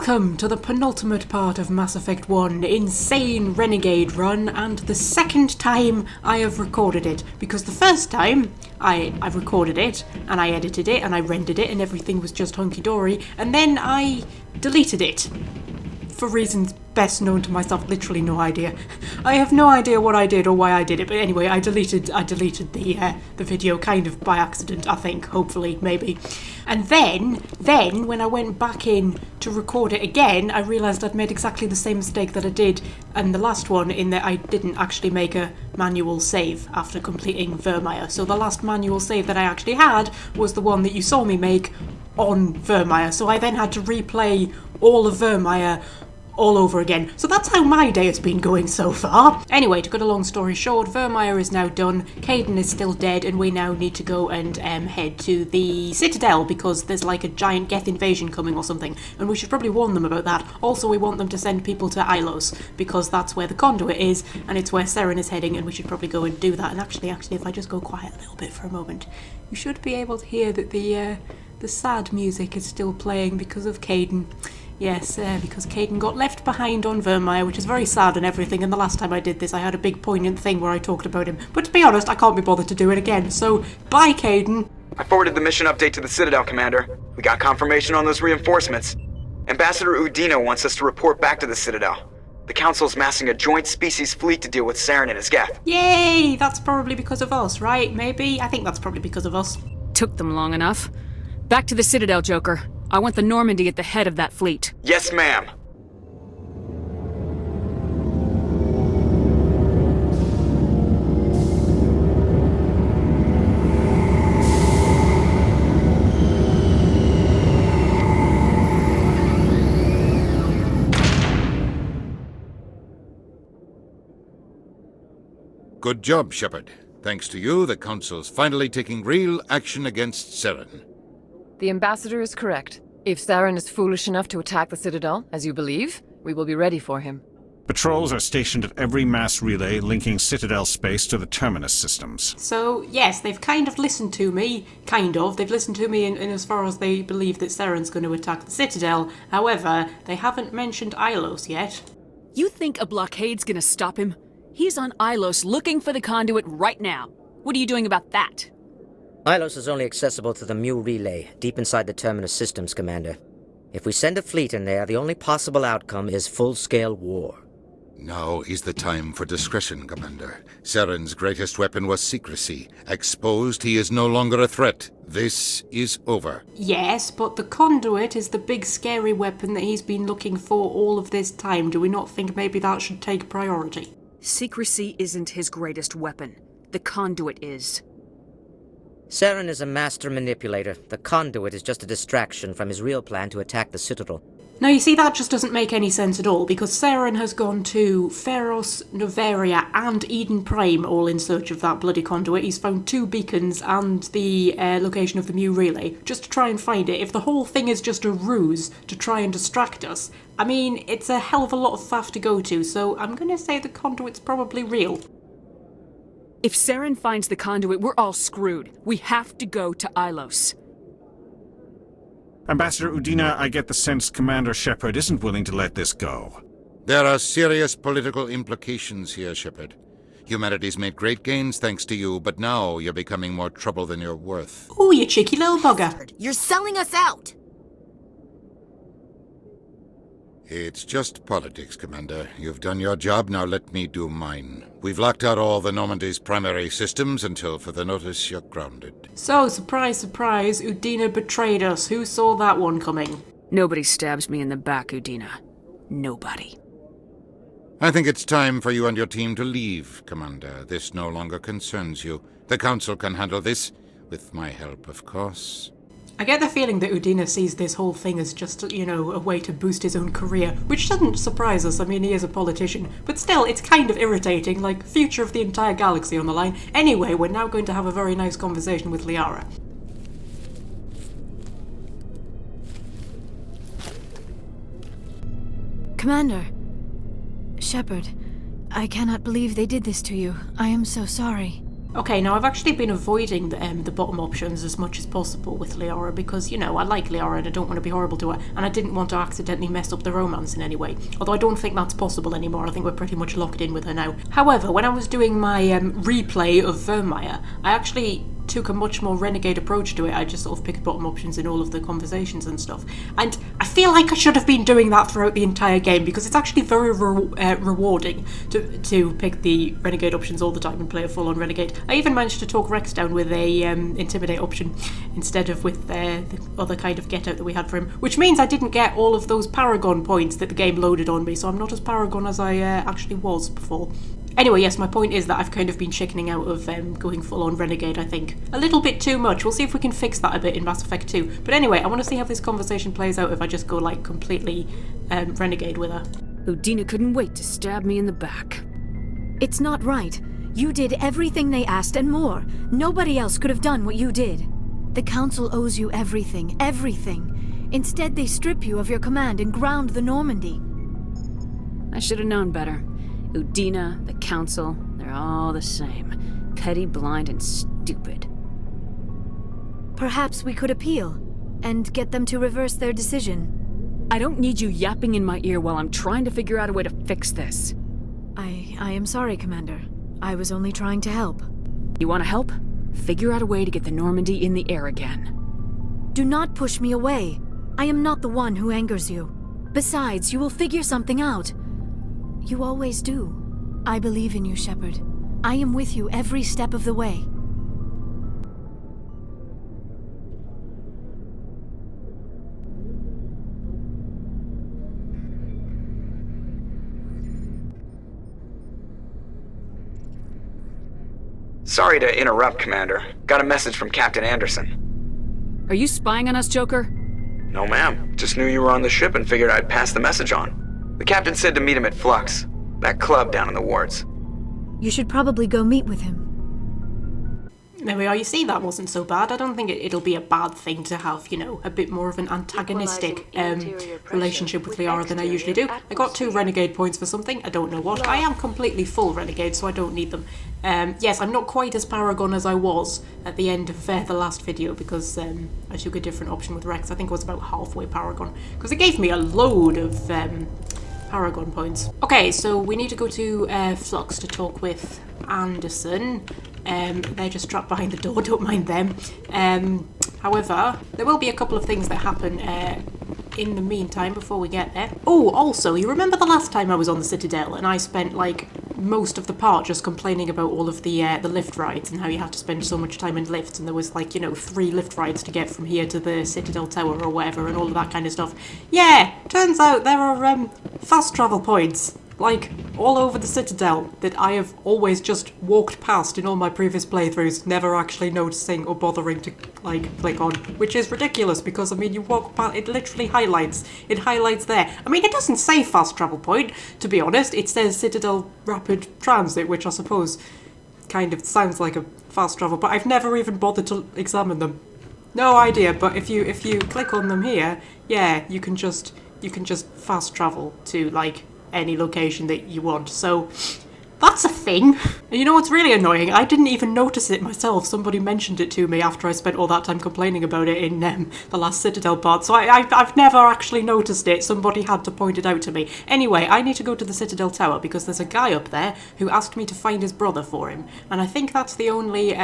Welcome to the penultimate part of Mass Effect 1, Insane Renegade Run, and the second time I have recorded it. Because the first time, I recorded it, and I edited it, and I rendered it, and everything was just hunky-dory, and then I deleted it. For reasons best known to myself, literally no idea. I have no idea what I did or why I did it, but anyway, I deleted the video kind of by accident, I think, hopefully, maybe. And then, when I went back in to record it again, I realised I'd made exactly the same mistake that I did in the last one, in that I didn't actually make a manual save after completing Vermeer. So the last manual save that I actually had was the one that you saw me make on Vermeer. So I then had to replay all of Vermeer all over again. So that's how my day has been going so far. Anyway, to cut a long story short, Vermeer is now done, Kaidan is still dead, and we now need to go and head to the Citadel because there's like a giant Geth invasion coming or something, and we should probably warn them about that. Also, we want them to send people to Ilos because that's where the conduit is, and it's where Seren is heading, and we should probably go and do that. And actually, if I just go quiet a little bit for a moment, you should be able to hear that the sad music is still playing because of Kaidan. Yes, because Kaidan got left behind on Vermeer, which is very sad and everything, and the last time I did this I had a big poignant thing where I talked about him. But to be honest, I can't be bothered to do it again, so bye Kaidan! I forwarded the mission update to the Citadel, Commander. We got confirmation on those reinforcements. Ambassador Udina wants us to report back to the Citadel. The Council's massing a joint species fleet to deal with Saren and his Geth. Yay! That's probably because of us, right? Maybe? I think that's probably because of us. Took them long enough. Back to the Citadel, Joker. I want the Normandy at the head of that fleet. Yes, ma'am. Good job, Shepard. Thanks to you, the Council's finally taking real action against Saren. The Ambassador is correct. If Saren is foolish enough to attack the Citadel, as you believe, we will be ready for him. Patrols are stationed at every mass relay linking Citadel space to the Terminus systems. So, yes, they've kind of listened to me. They've listened to me in as far as they believe that Saren's going to attack the Citadel. However, they haven't mentioned Ilos yet. You think a blockade's gonna stop him? He's on Ilos looking for the conduit right now. What are you doing about that? Ilos is only accessible to the Mu relay, deep inside the Terminus systems, Commander. If we send a fleet in there, the only possible outcome is full-scale war. Now is the time for discretion, Commander. Saren's greatest weapon was secrecy. Exposed, he is no longer a threat. This is over. Yes, but the conduit is the big scary weapon that he's been looking for all of this time. Do we not think maybe that should take priority? Secrecy isn't his greatest weapon. The conduit is. Saren is a master manipulator. The conduit is just a distraction from his real plan to attack the Citadel. Now, you see, that just doesn't make any sense at all, because Saren has gone to Feros, Noveria, and Eden Prime, all in search of that bloody conduit. He's found 2 beacons and the location of the Mu relay, just to try and find it. If the whole thing is just a ruse to try and distract us, I mean, it's a hell of a lot of faff to go to, so I'm gonna say the conduit's probably real. If Saren finds the conduit, we're all screwed. We have to go to Ilos. Ambassador Udina, I get the sense Commander Shepard isn't willing to let this go. There are serious political implications here, Shepard. Humanity's made great gains thanks to you, but now you're becoming more trouble than you're worth. Ooh, you cheeky little bugger. You're selling us out! It's just politics, Commander. You've done your job, now let me do mine. We've locked out all the Normandy's primary systems until further notice you're grounded. So, surprise, surprise, Udina betrayed us. Who saw that one coming? Nobody stabs me in the back, Udina. Nobody. I think it's time for you and your team to leave, Commander. This no longer concerns you. The Council can handle this, with my help, of course. I get the feeling that Udina sees this whole thing as just, you know, a way to boost his own career, which doesn't surprise us. I mean, he is a politician. But still, it's kind of irritating, like, future of the entire galaxy on the line. Anyway, we're now going to have a very nice conversation with Liara. Commander. Shepard, I cannot believe they did this to you. I am so sorry. Okay, now I've actually been avoiding the bottom options as much as possible with Liara because, you know, I like Liara and I don't want to be horrible to her, and I didn't want to accidentally mess up the romance in any way. Although I don't think that's possible anymore. I think we're pretty much locked in with her now. However, when I was doing my replay of Vermeer, I actually took a much more renegade approach to it. I just sort of picked bottom options in all of the conversations and stuff. And I feel like I should have been doing that throughout the entire game because it's actually very rewarding to pick the renegade options all the time and play a full-on renegade. I even managed to talk Rex down with a intimidate option instead of with the other kind of get out that we had for him, which means I didn't get all of those paragon points that the game loaded on me, so I'm not as paragon as I actually was before. Anyway, yes, my point is that I've kind of been chickening out of going full-on Renegade, I think. A little bit too much. We'll see if we can fix that a bit in Mass Effect 2. But anyway, I want to see how this conversation plays out if I just go, like, completely Renegade with her. Udina couldn't wait to stab me in the back. It's not right. You did everything they asked and more. Nobody else could have done what you did. The Council owes you everything, everything. Instead, they strip you of your command and ground the Normandy. I should have known better. Udina, the Council, they're all the same. Petty, blind, and stupid. Perhaps we could appeal and get them to reverse their decision. I don't need you yapping in my ear while I'm trying to figure out a way to fix this. I am sorry, Commander. I was only trying to help. You want to help? Figure out a way to get the Normandy in the air again. Do not push me away. I am not the one who angers you. Besides, you will figure something out. You always do. I believe in you, Shepard. I am with you every step of the way. Sorry to interrupt, Commander. Got a message from Captain Anderson. Are you spying on us, Joker? No, ma'am. Just knew you were on the ship and figured I'd pass the message on. The captain said to meet him at Flux, that club down in the wards. You should probably go meet with him. There we are. You see, that wasn't so bad. I don't think it'll be a bad thing to have, you know, a bit more of an antagonistic relationship with Liara than I usually do. I got 2 Renegade points for something. I don't know what. I am completely full Renegade, so I don't need them. Yes, I'm not quite as Paragon as I was at the end of the last video because I took a different option with Rex. I think it was about halfway Paragon because it gave me a load of Paragon points. Okay, so we need to go to Flux to talk with Anderson. They're just trapped behind the door, don't mind them. However, there will be a couple of things that happen in the meantime before we get there. Oh, also, you remember the last time I was on the Citadel and I spent like most of the part just complaining about all of the lift rides and how you have to spend so much time in lifts, and there was like, you know, 3 lift rides to get from here to the Citadel Tower or whatever and all of that kind of stuff. Yeah, turns out there are fast travel points like all over the Citadel that I have always just walked past in all my previous playthroughs, never actually noticing or bothering to like click on, which is ridiculous because I mean you walk past, it literally highlights there. I mean it doesn't say fast travel point, to be honest. It says Citadel Rapid Transit, which I suppose kind of sounds like a fast travel, but I've never even bothered to examine them. No idea, but if you click on them here, yeah, you can just fast travel to like any location that you want. So that's a thing. And you know what's really annoying? I didn't even notice it myself. Somebody mentioned it to me after I spent all that time complaining about it in the last Citadel part. So I've never actually noticed it. Somebody had to point it out to me. Anyway, I need to go to the Citadel Tower because there's a guy up there who asked me to find his brother for him. And I think that's the only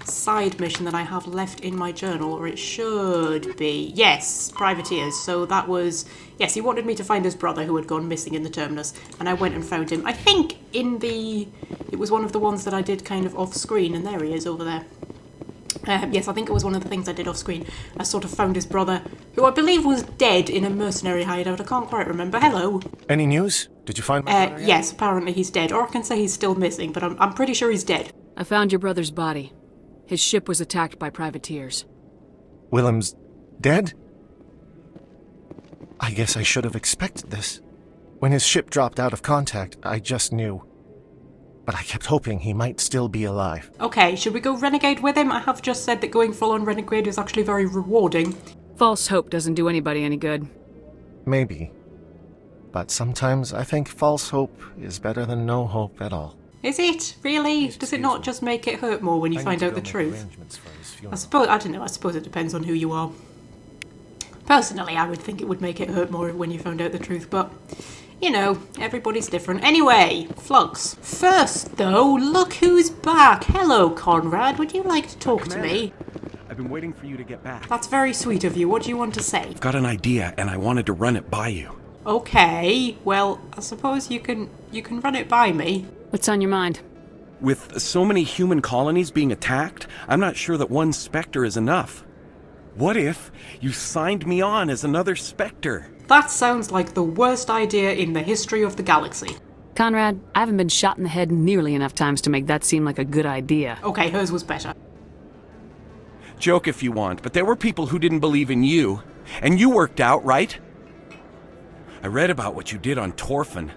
side mission that I have left in my journal, or it should be. Yes, privateers. So that was... Yes, he wanted me to find his brother who had gone missing in the terminus, and I went and found him. I think it was one of the ones that I did kind of off-screen, and there he is over there. Yes, I think it was one of the things I did off-screen. I sort of found his brother, who I believe was dead in a mercenary hideout. I can't quite remember. Hello. Any news? Did you find my brother yet? Yes, apparently he's dead. Or I can say he's still missing, but I'm pretty sure he's dead. I found your brother's body. His ship was attacked by privateers. Willem's dead? I guess I should have expected this. When his ship dropped out of contact, I just knew. But I kept hoping he might still be alive. Okay, should we go Renegade with him? I have just said that going full-on Renegade is actually very rewarding. False hope doesn't do anybody any good. Maybe. But sometimes I think false hope is better than no hope at all. Is it? Really? Does it not just make it hurt more when you find out the truth? I don't know, I suppose it depends on who you are. Personally, I would think it would make it hurt more when you found out the truth, but, you know, everybody's different. Anyway, Flux. First, though, look who's back. Hello, Conrad. Would you like to talk to me? I've been waiting for you to get back. That's very sweet of you. What do you want to say? I've got an idea, and I wanted to run it by you. Okay, well, I suppose you can run it by me. What's on your mind? With so many human colonies being attacked, I'm not sure that one Spectre is enough. What if you signed me on as another Spectre? That sounds like the worst idea in the history of the galaxy. Conrad, I haven't been shot in the head nearly enough times to make that seem like a good idea. Okay, hers was better. Joke if you want, but there were people who didn't believe in you. And you worked out, right? I read about what you did on Torfin.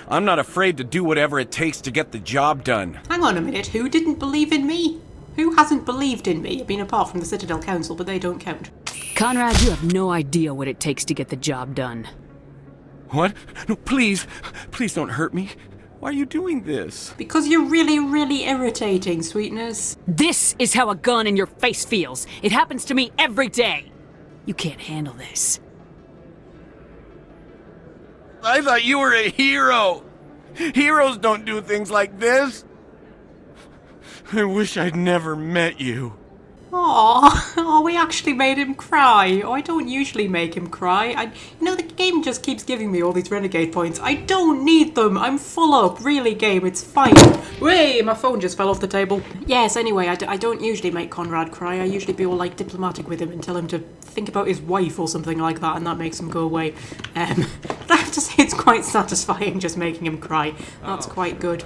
I'm not afraid to do whatever it takes to get the job done. Hang on a minute, who didn't believe in me? Who hasn't believed in me? I mean, apart from the Citadel Council, but they don't count. Conrad, you have no idea what it takes to get the job done. What? No, please. Please don't hurt me. Why are you doing this? Because you're really, really irritating, sweetness. This is how a gun in your face feels. It happens to me every day. You can't handle this. I thought you were a hero. Heroes don't do things like this. I wish I'd never met you. Oh, we actually made him cry. Oh, I don't usually make him cry. The game just keeps giving me all these Renegade points. I don't need them. I'm full up. Really, game, it's fine. Wait, my phone just fell off the table. Yes, anyway, I don't usually make Conrad cry. I usually be all, like, diplomatic with him and tell him to think about his wife or something like that, and that makes him go away. But I have to say it's quite satisfying just making him cry. That's quite good.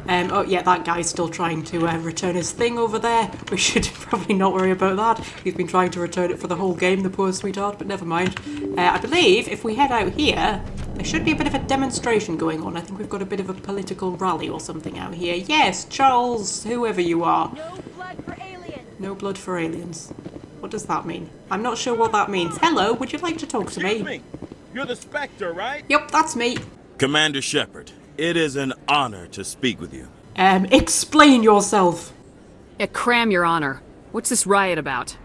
Oh, yeah, that guy's still trying to return his thing over there. We should probably not worry about that. He's been trying to return it for the whole game, the poor sweetheart, but never mind. I believe if we head out here, there should be a bit of a demonstration going on. I think we've got a bit of a political rally or something out here. Yes, Charles, whoever you are. No blood for aliens. No blood for aliens. What does that mean? I'm not sure what that means. Hello, would you like to talk to me? Excuse me. You're the Spectre, right? Yep, that's me. Commander Shepard, it is an honor to speak with you. Explain yourself. Yeah, cram your honor. What's this riot about?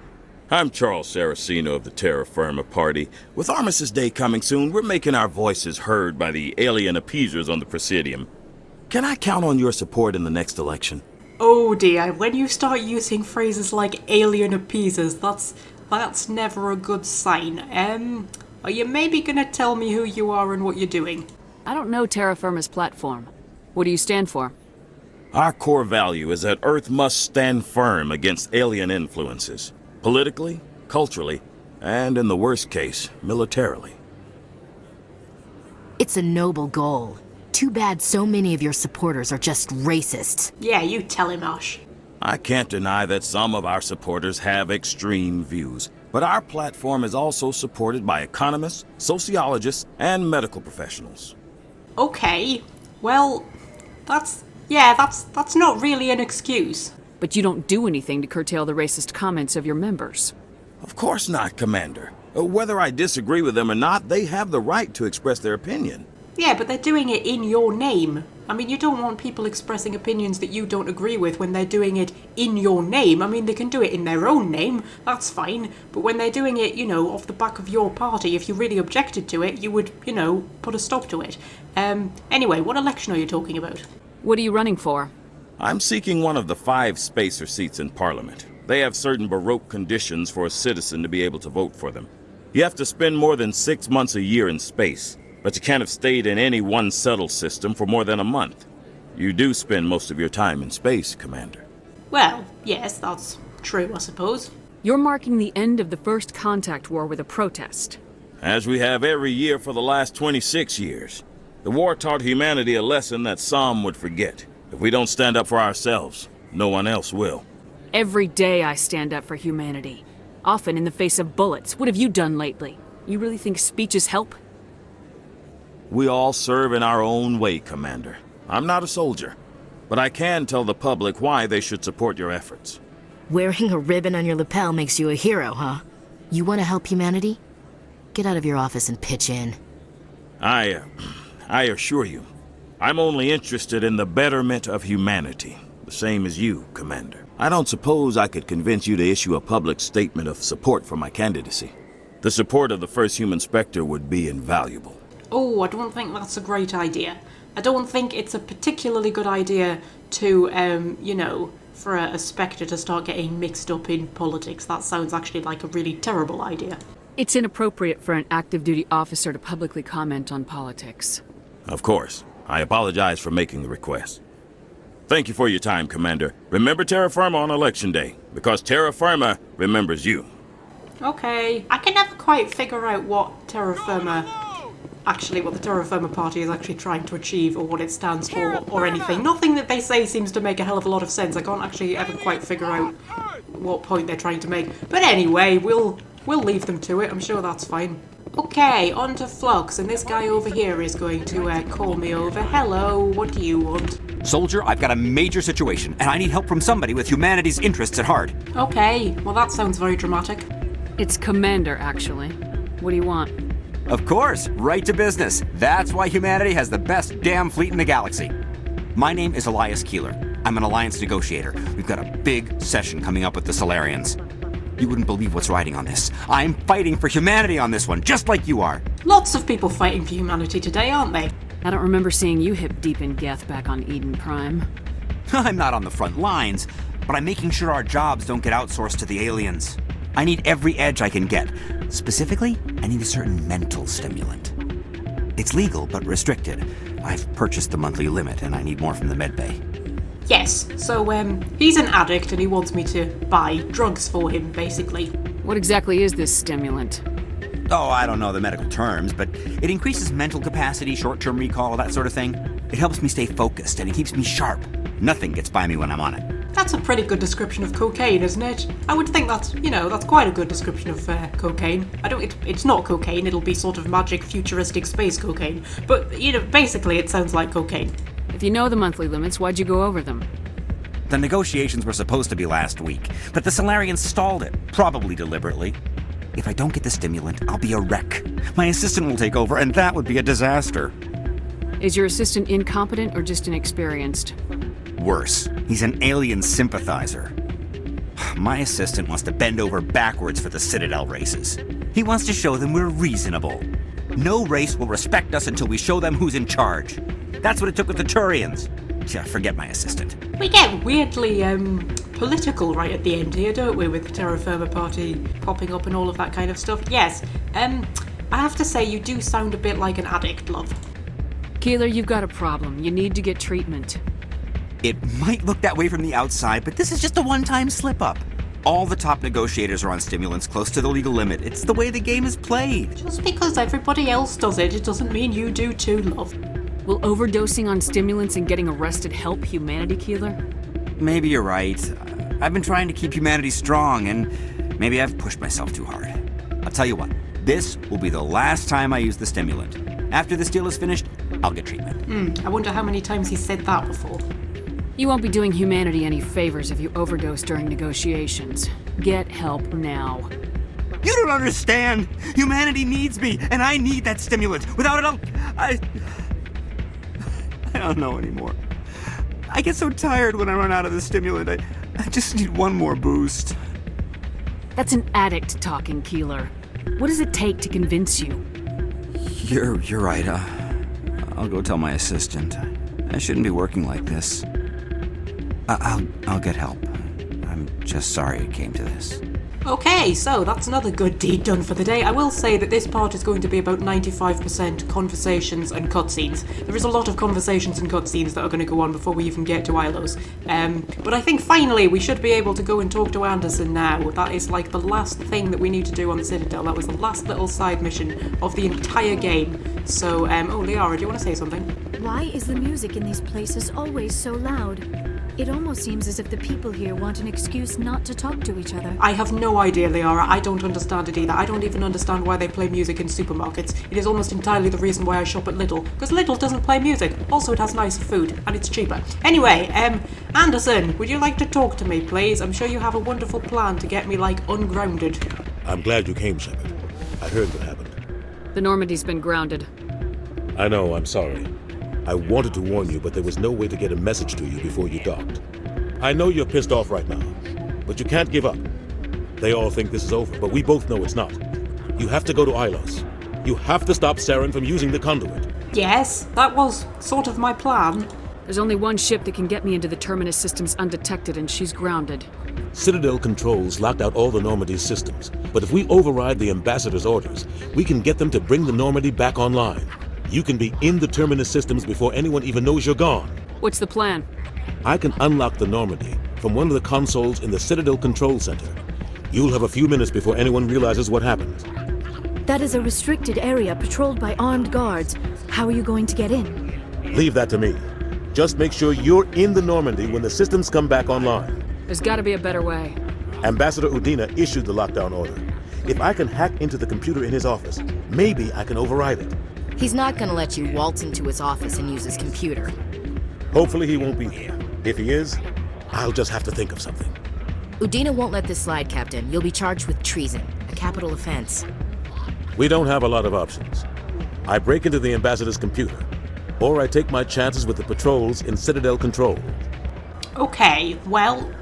I'm Charles Saraceno of the Terra Firma Party. With Armistice Day coming soon, we're making our voices heard by the alien appeasers on the Presidium. Can I count on your support in the next election? Oh dear, when you start using phrases like alien appeasers, that's never a good sign. Are you maybe gonna tell me who you are and what you're doing? I don't know Terra Firma's platform. What do you stand for? Our core value is that Earth must stand firm against alien influences. Politically, culturally, and in the worst case, militarily. It's a noble goal. Too bad so many of your supporters are just racists. Yeah, you tell him, Ash. I can't deny that some of our supporters have extreme views, but our platform is also supported by economists, sociologists, and medical professionals. Okay, well, that's not really an excuse. But you don't do anything to curtail the racist comments of your members. Of course not, Commander. Whether I disagree with them or not, they have the right to express their opinion. Yeah, but they're doing it in your name. I mean, you don't want people expressing opinions that you don't agree with when they're doing it in your name. I mean, they can do it in their own name, that's fine. But when they're doing it, off the back of your party, if you really objected to it, you would, put a stop to it. Anyway, what election are you talking about? What are you running for? I'm seeking one of the 5 spacer seats in Parliament. They have certain Baroque conditions for a citizen to be able to vote for them. You have to spend more than 6 months a year in space, but you can't have stayed in any one settled system for more than a month. You do spend most of your time in space, Commander. Well, yes, that's true, I suppose. You're marking the end of the first contact war with a protest. As we have every year for the last 26 years. The war taught humanity a lesson that some would forget. If we don't stand up for ourselves, no one else will. Every day I stand up for humanity. Often in the face of bullets. What have you done lately? You really think speeches help? We all serve in our own way, Commander. I'm not a soldier, but I can tell the public why they should support your efforts. Wearing a ribbon on your lapel makes you a hero, huh? You want to help humanity? Get out of your office and pitch in. I assure you, I'm only interested in the betterment of humanity, the same as you, Commander. I don't suppose I could convince you to issue a public statement of support for my candidacy. The support of the first human Spectre would be invaluable. Oh, I don't think that's a great idea. I don't think it's a particularly good idea to, for a Spectre to start getting mixed up in politics. That sounds actually like a really terrible idea. It's inappropriate for an active duty officer to publicly comment on politics. Of course. I apologize for making the request. Thank you for your time, Commander. Remember Terra Firma on Election Day, because Terra Firma remembers you. Okay. I can never quite figure out what the Terra Firma Party is actually trying to achieve, or what it stands for, or anything. Nothing that they say seems to make a hell of a lot of sense. I can't actually ever quite figure out what point they're trying to make. But anyway, we'll leave them to it. I'm sure that's fine. Okay, on to Flux, and this guy over here is going to call me over. Hello, what do you want? Soldier, I've got a major situation, and I need help from somebody with humanity's interests at heart. Okay, well that sounds very dramatic. It's Commander, actually. What do you want? Of course, right to business. That's why humanity has the best damn fleet in the galaxy. My name is Elias Keeler. I'm an alliance negotiator. We've got a big session coming up with the Solarians. You wouldn't believe what's riding on this. I'm fighting for humanity on this one, just like you are. Lots of people fighting for humanity today, aren't they? I don't remember seeing you hip deep in Geth back on Eden Prime. I'm not on the front lines, but I'm making sure our jobs don't get outsourced to the aliens. I need every edge I can get. Specifically, I need a certain mental stimulant. It's legal, but restricted. I've purchased the monthly limit, and I need more from the medbay. Yes, so, he's an addict and he wants me to buy drugs for him, basically. What exactly is this stimulant? Oh, I don't know the medical terms, but it increases mental capacity, short-term recall, that sort of thing. It helps me stay focused, and it keeps me sharp. Nothing gets by me when I'm on it. That's a pretty good description of cocaine, isn't it? I would think that's quite a good description of cocaine. It's not cocaine, it'll be sort of magic, futuristic space cocaine. But, basically it sounds like cocaine. If you know the monthly limits, why'd you go over them? The negotiations were supposed to be last week, but the Solarians stalled it, probably deliberately. If I don't get the stimulant, I'll be a wreck. My assistant will take over, and that would be a disaster. Is your assistant incompetent or just inexperienced? Worse, he's an alien sympathizer. My assistant wants to bend over backwards for the Citadel races. He wants to show them we're reasonable. No race will respect us until we show them who's in charge. That's what it took with the Turians. Yeah, forget my assistant. We get weirdly, political right at the end here, don't we, with the Terra Firma Party popping up and all of that kind of stuff. Yes, I have to say you do sound a bit like an addict, love. Keeler, you've got a problem. You need to get treatment. It might look that way from the outside, but this is just a one-time slip-up. All the top negotiators are on stimulants close to the legal limit. It's the way the game is played. Just because everybody else does it, it doesn't mean you do too, love. Will overdosing on stimulants and getting arrested help humanity, Keeler? Maybe you're right. I've been trying to keep humanity strong, and maybe I've pushed myself too hard. I'll tell you what, this will be the last time I use the stimulant. After this deal is finished, I'll get treatment. I wonder how many times he's said that before. You won't be doing humanity any favors if you overdose during negotiations. Get help now. You don't understand! Humanity needs me, and I need that stimulant. Without it, I don't know anymore. I get so tired when I run out of the stimulant. I just need one more boost. That's an addict talking, Keeler. What does it take to convince you? You're right. I'll go tell my assistant. I shouldn't be working like this. I'll get help. I'm just sorry it came to this. Okay, so that's another good deed done for the day. I will say that this part is going to be about 95% conversations and cutscenes. There is a lot of conversations and cutscenes that are going to go on before we even get to Ilos. But I think finally we should be able to go and talk to Anderson now. That is like the last thing that we need to do on the Citadel. That was the last little side mission of the entire game. So, Liara, do you want to say something? Why is the music in these places always so loud? It almost seems as if the people here want an excuse not to talk to each other. I have no idea, Liara. I don't understand it either. I don't even understand why they play music in supermarkets. It is almost entirely the reason why I shop at Lidl. Because Lidl doesn't play music. Also, it has nicer food. And it's cheaper. Anyway, Anderson, would you like to talk to me, please? I'm sure you have a wonderful plan to get me, ungrounded. I'm glad you came, Shepard. I heard what happened. The Normandy's been grounded. I know, I'm sorry. I wanted to warn you, but there was no way to get a message to you before you docked. I know you're pissed off right now, but you can't give up. They all think this is over, but we both know it's not. You have to go to Ilos. You have to stop Saren from using the conduit. Yes, that was sort of my plan. There's only one ship that can get me into the Terminus systems undetected, and she's grounded. Citadel controls locked out all the Normandy's systems, but if we override the Ambassador's orders, we can get them to bring the Normandy back online. You can be in the Terminus systems before anyone even knows you're gone. What's the plan? I can unlock the Normandy from one of the consoles in the Citadel Control Center. You'll have a few minutes before anyone realizes what happened. That is a restricted area patrolled by armed guards. How are you going to get in? Leave that to me. Just make sure you're in the Normandy when the systems come back online. There's gotta be a better way. Ambassador Udina issued the lockdown order. If I can hack into the computer in his office, maybe I can override it. He's not gonna let you waltz into his office and use his computer. Hopefully he won't be there. If he is, I'll just have to think of something. Udina won't let this slide, Captain. You'll be charged with treason, a capital offense. We don't have a lot of options. I break into the Ambassador's computer, or I take my chances with the patrols in Citadel Control. Okay, well,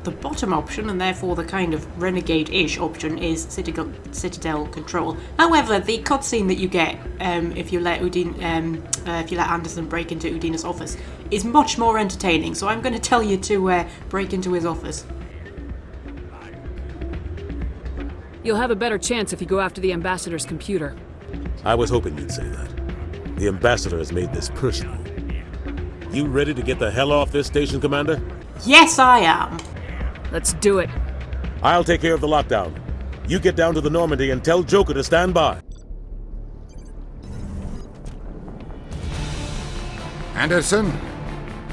the bottom option, and therefore the kind of Renegade-ish option, is Citadel Control. However, the cutscene that you get if you let Anderson break into Udina's office is much more entertaining. So I'm going to tell you to break into his office. You'll have a better chance if you go after the Ambassador's computer. I was hoping you'd say that. The Ambassador has made this personal. You ready to get the hell off this station, Commander? Yes, I am. Let's do it. I'll take care of the lockdown. You get down to the Normandy and tell Joker to stand by. Anderson,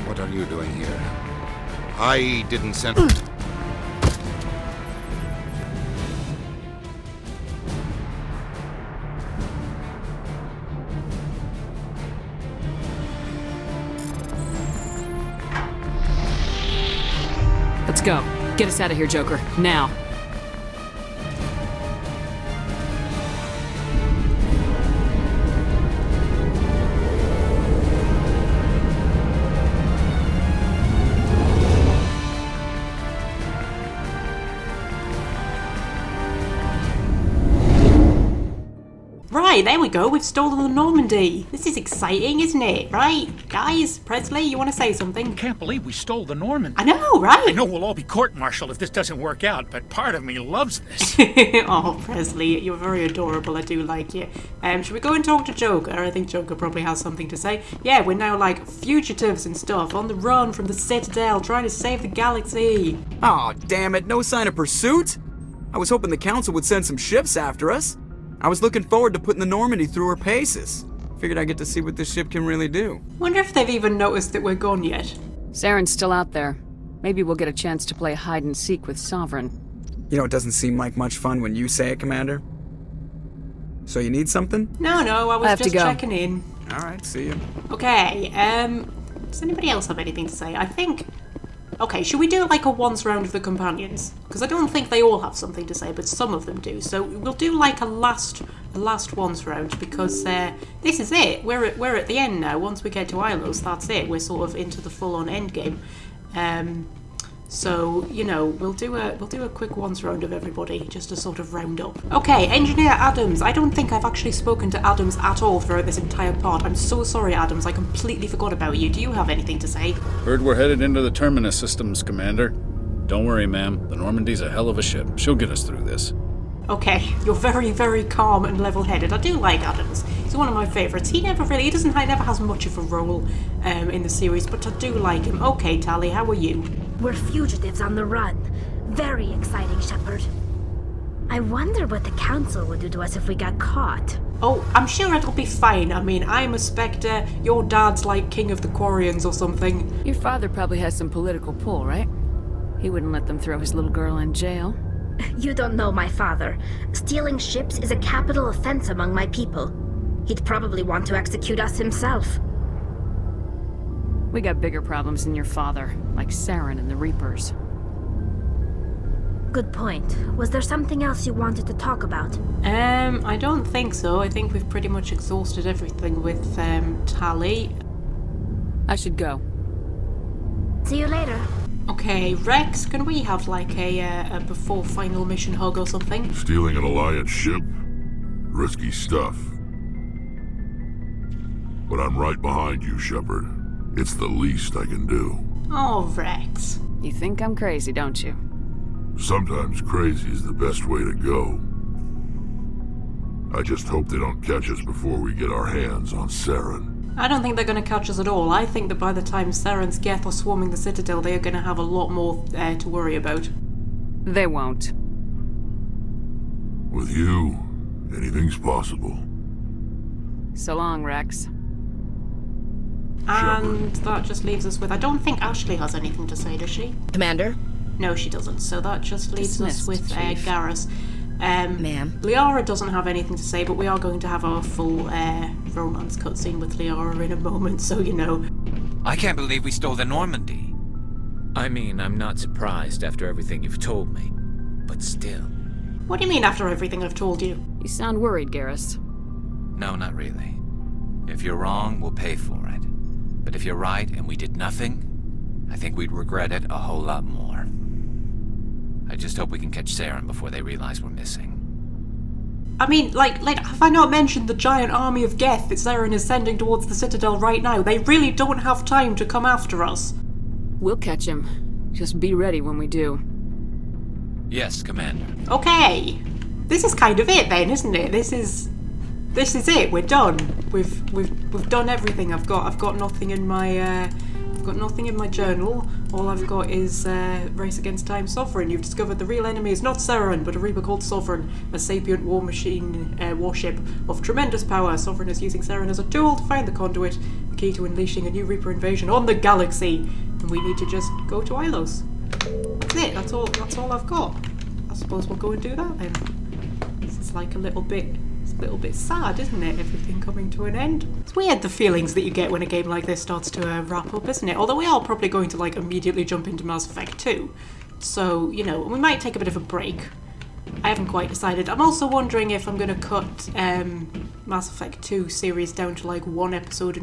what are you doing here? I didn't send... Let's go. Get us out of here, Joker. Now. Right, there we go. We've stolen the Normandy. This is exciting, isn't it? Right? Guys, Presley, you want to say something? Can't believe we stole the Normandy. I know, right? I know we'll all be court-martialed if this doesn't work out, but part of me loves this. Oh, Presley, you're very adorable. I do like you. Should we go and talk to Joker? I think Joker probably has something to say. Yeah, we're now like fugitives and stuff, on the run from the Citadel, trying to save the galaxy. Aw, damn it, no sign of pursuit? I was hoping the Council would send some ships after us. I was looking forward to putting the Normandy through her paces. Figured I'd get to see what this ship can really do. Wonder if they've even noticed that we're gone yet. Saren's still out there. Maybe we'll get a chance to play hide and seek with Sovereign. You know, it doesn't seem like much fun when you say it, Commander. So you need something? No, I was just checking in. Alright, see you. Okay, does anybody else have anything to say? I think... Okay, should we do like a once round of the companions? Because I don't think they all have something to say, but some of them do. So we'll do like a last once round, because this is it. We're at the end now. Once we get to Ilos, that's it. We're sort of into the full-on end game. So you know, we'll do a quick once round of everybody just to sort of round up. Okay, Engineer Adams. I don't think I've actually spoken to Adams at all throughout this entire part. I'm so sorry, Adams. I completely forgot about you. Do you have anything to say? Heard we're headed into the Terminus systems, Commander. Don't worry, ma'am. The Normandy's a hell of a ship. She'll get us through this. Okay, you're very, very calm and level-headed. I do like Adams. He's one of my favourites. He never has much of a role in the series, but I do like him. Okay, Tally, how are you? We're fugitives on the run. Very exciting, Shepard. I wonder what the Council would do to us if we got caught. Oh, I'm sure it'll be fine. I mean, I'm a Spectre. Your dad's like King of the Quarians or something. Your father probably has some political pull, right? He wouldn't let them throw his little girl in jail. You don't know my father. Stealing ships is a capital offense among my people. He'd probably want to execute us himself. We got bigger problems than your father, like Saren and the Reapers. Good point. Was there something else you wanted to talk about? I don't think so. I think we've pretty much exhausted everything with Tally. I should go. See you later. Okay, Rex, can we have like a before final mission hug or something? Stealing an Alliance ship? Risky stuff. But I'm right behind you, Shepard. It's the least I can do. Oh, Rex. You think I'm crazy, don't you? Sometimes crazy is the best way to go. I just hope they don't catch us before we get our hands on Saren. I don't think they're going to catch us at all. I think that by the time Saren's Geth are swarming the Citadel, they are going to have a lot more to worry about. They won't. With you, anything's possible. So long, Rex. And that just leaves us with... I don't think Ashley has anything to say, does she? Commander? No, she doesn't. So that just leaves us with Garrus. Ma'am? Liara doesn't have anything to say, but we are going to have our full romance cutscene with Liara in a moment, so you know. I can't believe we stole the Normandy. I mean, I'm not surprised after everything you've told me, but still. What do you mean after everything I've told you? You sound worried, Garrus. No, not really. If you're wrong, we'll pay for it. But if you're right and we did nothing, I think we'd regret it a whole lot more. I just hope we can catch Saren before they realize we're missing. I mean, like, have I not mentioned the giant army of Geth that Saren is sending towards the Citadel right now? They really don't have time to come after us. We'll catch him. Just be ready when we do. Yes, Commander. Okay. This is kind of it then, isn't it? This is it. We're done. We've done everything. I've got nothing in my I've got nothing in my journal. All I've got is Race Against Time Sovereign. You've discovered the real enemy is not Saren, but a Reaper called Sovereign, a sapient war machine warship of tremendous power. Sovereign is using Saren as a tool to find the conduit, the key to unleashing a new Reaper invasion on the galaxy. And we need to just go to Ilos. That's it. That's all I've got. I suppose we'll go and do that then. This is like a little bit sad, isn't it? Everything coming to an end. It's weird, the feelings that you get when a game like this starts to wrap up, isn't it? Although we are probably going to like immediately jump into Mass Effect 2. So, you know, we might take a bit of a break. I haven't quite decided. I'm also wondering if I'm going to cut Mass Effect 2 series down to like one episode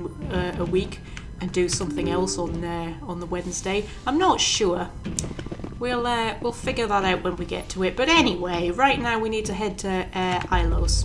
a week and do something else on the Wednesday. I'm not sure. We'll figure that out when we get to it. But anyway, right now we need to head to Ilos.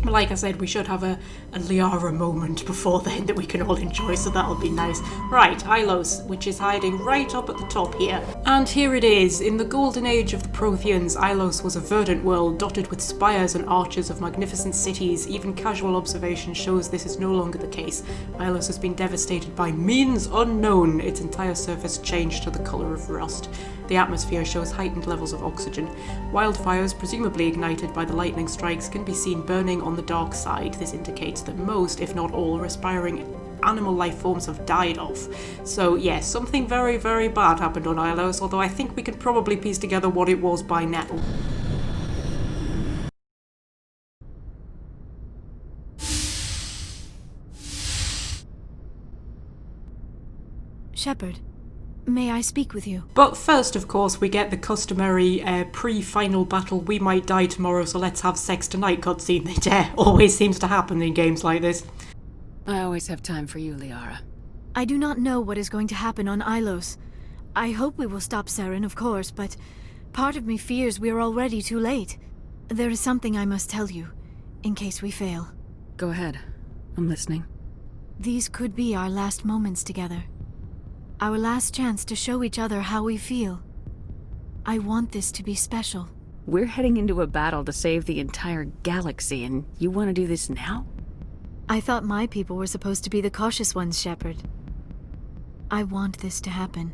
Like I said, we should have a Liara moment before then that we can all enjoy, so that'll be nice. Right, Ilos, which is hiding right up at the top here. And here it is. In the golden age of the Protheans, Ilos was a verdant world dotted with spires and arches of magnificent cities. Even casual observation shows this is no longer the case. Ilos has been devastated by means unknown, its entire surface changed to the colour of rust. The atmosphere shows heightened levels of oxygen. Wildfires, presumably ignited by the lightning strikes, can be seen burning on the dark side. This indicates that most, if not all, respiring animal life forms have died off. So yes, something very, very bad happened on Ilos, although I think we can probably piece together what it was by now. Shepard, may I speak with you? But first, of course, we get the customary pre-final battle, we might die tomorrow, so let's have sex tonight cutscene that always seems to happen in games like this. I always have time for you, Liara. I do not know what is going to happen on Ilos. I hope we will stop Saren, of course, but part of me fears we are already too late. There is something I must tell you, in case we fail. Go ahead. I'm listening. These could be our last moments together. Our last chance to show each other how we feel. I want this to be special. We're heading into a battle to save the entire galaxy, and you want to do this now? I thought my people were supposed to be the cautious ones, Shepard. I want this to happen,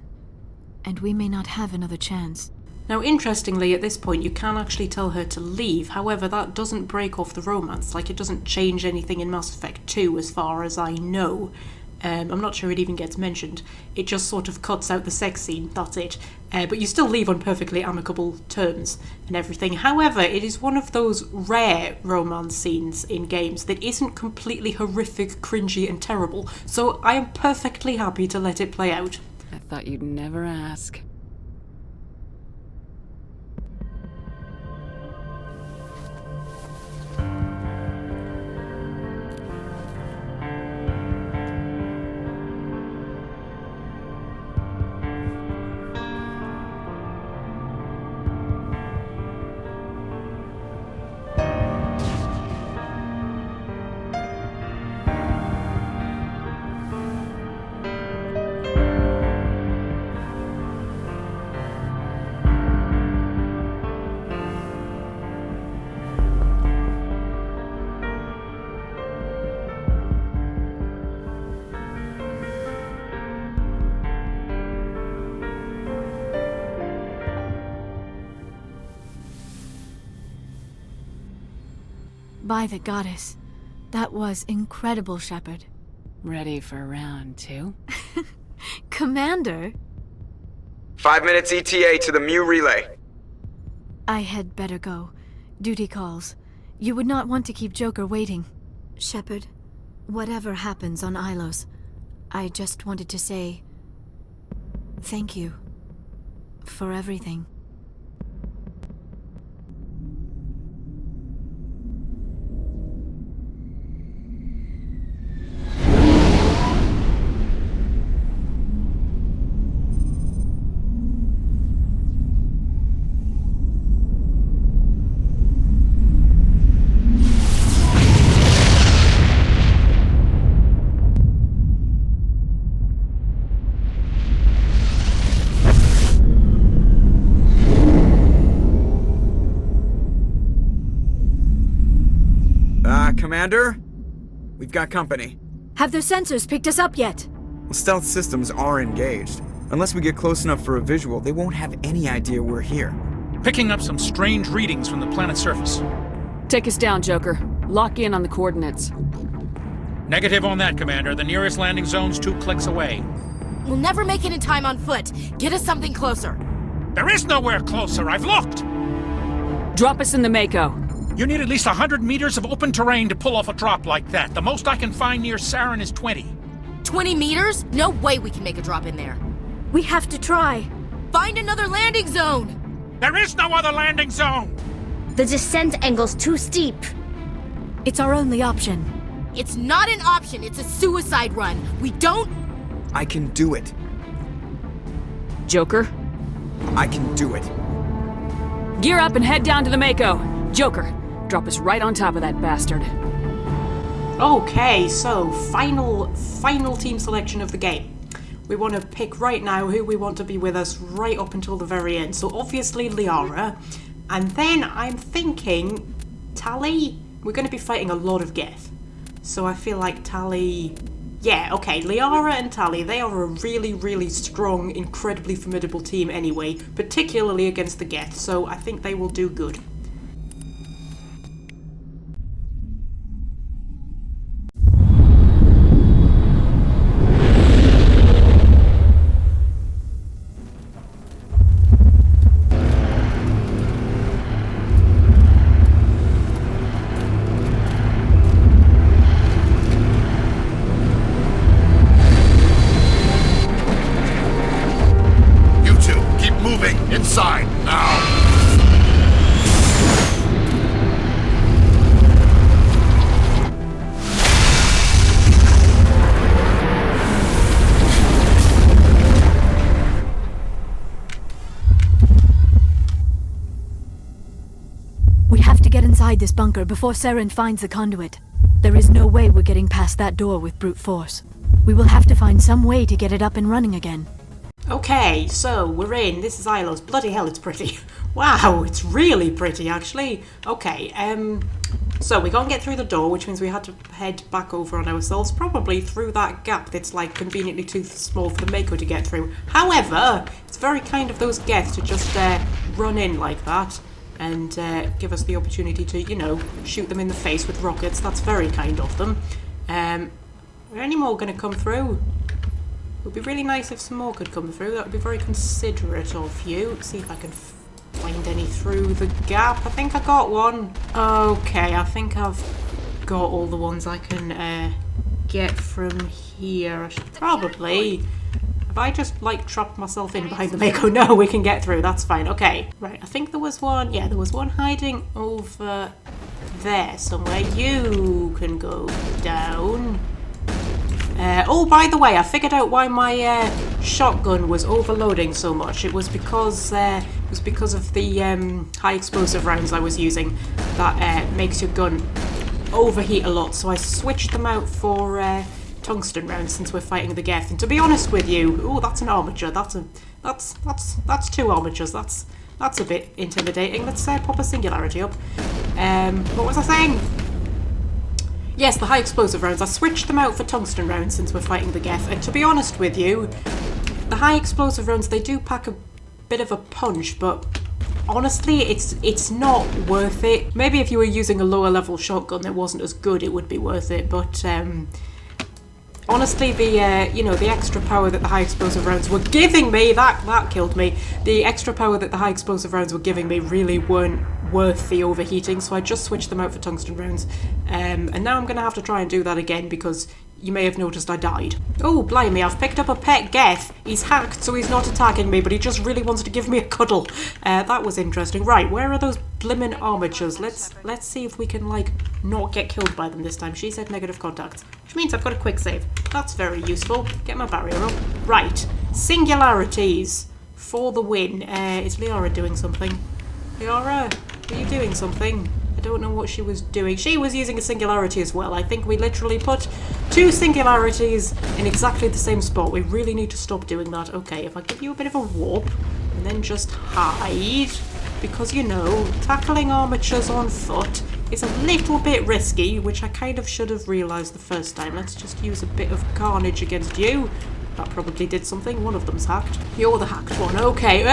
and we may not have another chance. Now, interestingly, at this point, you can actually tell her to leave. However, that doesn't break off the romance. Like, it doesn't change anything in Mass Effect 2, as far as I know. I'm not sure it even gets mentioned. It just sort of cuts out the sex scene, that's it. But you still leave on perfectly amicable terms and everything. However, it is one of those rare romance scenes in games that isn't completely horrific, cringy and terrible, so I am perfectly happy to let it play out. I thought you'd never ask. By the goddess. That was incredible, Shepard. Ready for round 2? Commander? 5 minutes ETA to the Mu relay. I had better go. Duty calls. You would not want to keep Joker waiting. Shepard, whatever happens on Ilos, I just wanted to say thank you for everything. Commander? We've got company. Have their sensors picked us up yet? Well, stealth systems are engaged. Unless we get close enough for a visual, they won't have any idea we're here. Picking up some strange readings from the planet's surface. Take us down, Joker. Lock in on the coordinates. Negative on that, Commander. The nearest landing zone's 2 clicks away. We'll never make it in time on foot. Get us something closer. There is nowhere closer. I've looked. Drop us in the Mako. You need at least 100 meters of open terrain to pull off a drop like that. The most I can find near Saren is 20. 20 meters? No way we can make a drop in there. We have to try. Find another landing zone! There is no other landing zone! The descent angle's too steep. It's our only option. It's not an option, it's a suicide run. We don't... I can do it. Joker? I can do it. Gear up and head down to the Mako. Joker, drop us right on top of that bastard. Okay, so final team selection of the game. We want to pick right now who we want to be with us right up until the very end. So obviously Liara, and then I'm thinking Tali. We're going to be fighting a lot of Geth, so I feel like Tali. Yeah, okay, Liara and Tali, they are a really, really strong, incredibly formidable team anyway, particularly against the Geth, so I think they will do good. Inside, now! We have to get inside this bunker before Saren finds the conduit. There is no way we're getting past that door with brute force. We will have to find some way to get it up and running again. Okay, so we're in. This is Ilos. Bloody hell, it's pretty. Wow, it's really pretty, actually. Okay, so we can't get through the door, which means we had to head back over on ourselves, probably through that gap that's, like, conveniently too small for the Mako to get through. However, it's very kind of those Geth to just run in like that and give us the opportunity to, you know, shoot them in the face with rockets. That's very kind of them. Are any more going to come through? It would be really nice if some more could come through. That would be very considerate of you. Let's see if I can find any through the gap. I think I got one. Okay, I think I've got all the ones I can get from here. I should probably... Have I just, like, trapped myself in behind the Mako? No, we can get through. That's fine. Okay. Right, I think there was one... Yeah, there was one hiding over there somewhere. You can go down. Oh, by the way, I figured out why my shotgun was overloading so much. It was because of the high explosive rounds I was using that makes your gun overheat a lot. So I switched them out for tungsten rounds since we're fighting the Geth. And to be honest with you, oh, that's an armature. That's two armatures. That's a bit intimidating. Let's pop a singularity up. What was I saying? Yes, the high explosive rounds. I switched them out for tungsten rounds since we're fighting the Geth. And to be honest with you, the high explosive rounds, they do pack a bit of a punch, but honestly, it's not worth it. Maybe if you were using a lower level shotgun that wasn't as good, it would be worth it, but honestly, the you know, the extra power that the high explosive rounds were giving me, that killed me. The extra power that the high explosive rounds were giving me really weren't worth the overheating, so I just switched them out for tungsten rounds. And now I'm going to have to try and do that again because you may have noticed I died. Oh, blimey, I've picked up a pet Geth. He's hacked, so he's not attacking me, but he just really wants to give me a cuddle. That was interesting. Right, where are those blimmin' armatures? Let's see if we can, like, not get killed by them this time. She said negative contacts, which means I've got a quick save. That's very useful. Get my barrier up. Right, singularities for the win. Is Liara doing something? Liara, are you doing something? I don't know what she was doing. She was using a singularity as well. I think we literally put 2 singularities in exactly the same spot. We really need to stop doing that. Okay, if I give you a bit of a warp and then just hide, because, you know, tackling armatures on foot is a little bit risky, which I kind of should have realised the first time. Let's just use a bit of carnage against you. That probably did something. One of them's hacked. You're the hacked one. Okay.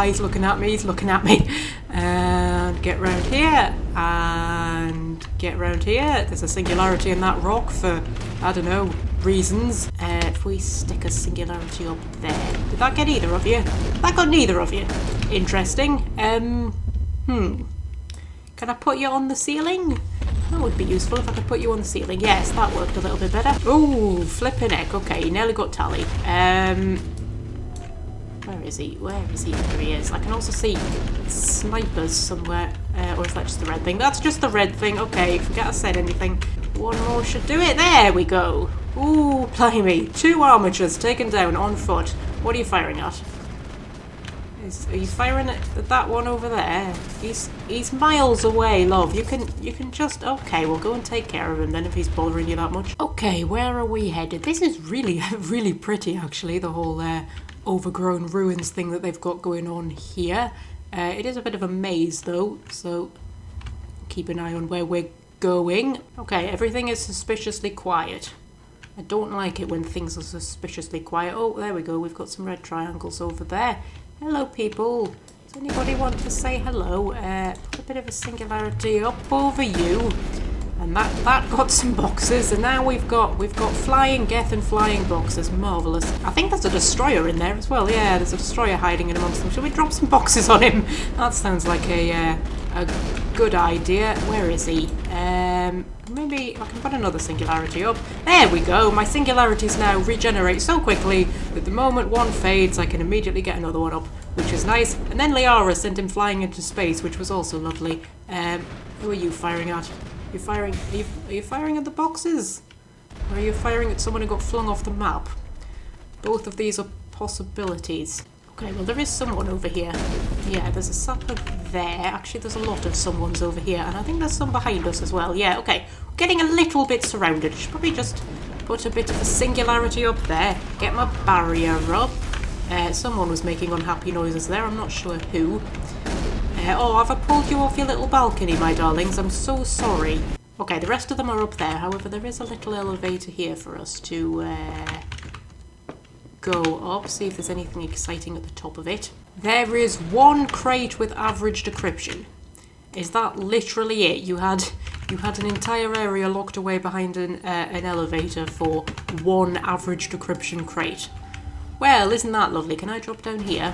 He's looking at me. He's looking at me. And get round here. And get round here. There's a singularity in that rock for, I don't know, reasons. If we stick a singularity up there. Did that get either of you? That got neither of you. Interesting. Can I put you on the ceiling? That would be useful if I could put you on the ceiling. Yes, that worked a little bit better. Ooh, flipping heck. Okay, you nearly got Tally. Where is he? Where is he? There he is. I can also see snipers somewhere. Or is that just the red thing? That's just the red thing. Okay, forget I said anything. One more should do it. There we go. Ooh, blimey. 2 armatures taken down on foot. What are you firing at? Are you firing at that one over there? He's miles away, love. You can just... Okay, we'll go and take care of him then if he's bothering you that much. Okay, where are we headed? This is really, really pretty, actually, the whole overgrown ruins thing that they've got going on here. It is a bit of a maze, though, so keep an eye on where we're going. Okay, everything is suspiciously quiet. I don't like it when things are suspiciously quiet. Oh, there we go. We've got some red triangles over there. Hello, people. Does anybody want to say hello? Put a bit of a singularity up over you. And that got some boxes. And now we've got flying Geth and flying boxes. Marvellous. I think there's a destroyer in there as well. Yeah, there's a destroyer hiding in amongst them. Shall we drop some boxes on him? That sounds like a good idea. Where is he? Maybe I can put another singularity up. There we go. My singularities now regenerate so quickly that the moment one fades, I can immediately get another one up, which is nice. And then Liara sent him flying into space, which was also lovely. Who are you firing at? Are you firing at the boxes? Or are you firing at someone who got flung off the map? Both of these are possibilities. Okay, well, there is someone over here. Yeah, there's a sapper there. Actually, there's a lot of someones over here. And I think there's some behind us as well. Yeah, okay. We're getting a little bit surrounded. Should probably just put a bit of a singularity up there. Get my barrier up. Someone was making unhappy noises there. I'm not sure who. Oh, have I pulled you off your little balcony, my darlings? I'm so sorry. Okay, the rest of them are up there. However, there is a little elevator here for us to... go up, see if there's anything exciting at the top of it. There is 1 crate with average decryption. Is that literally it? You had an entire area locked away behind an elevator for 1 average decryption crate. Well, isn't that lovely? Can I drop down here?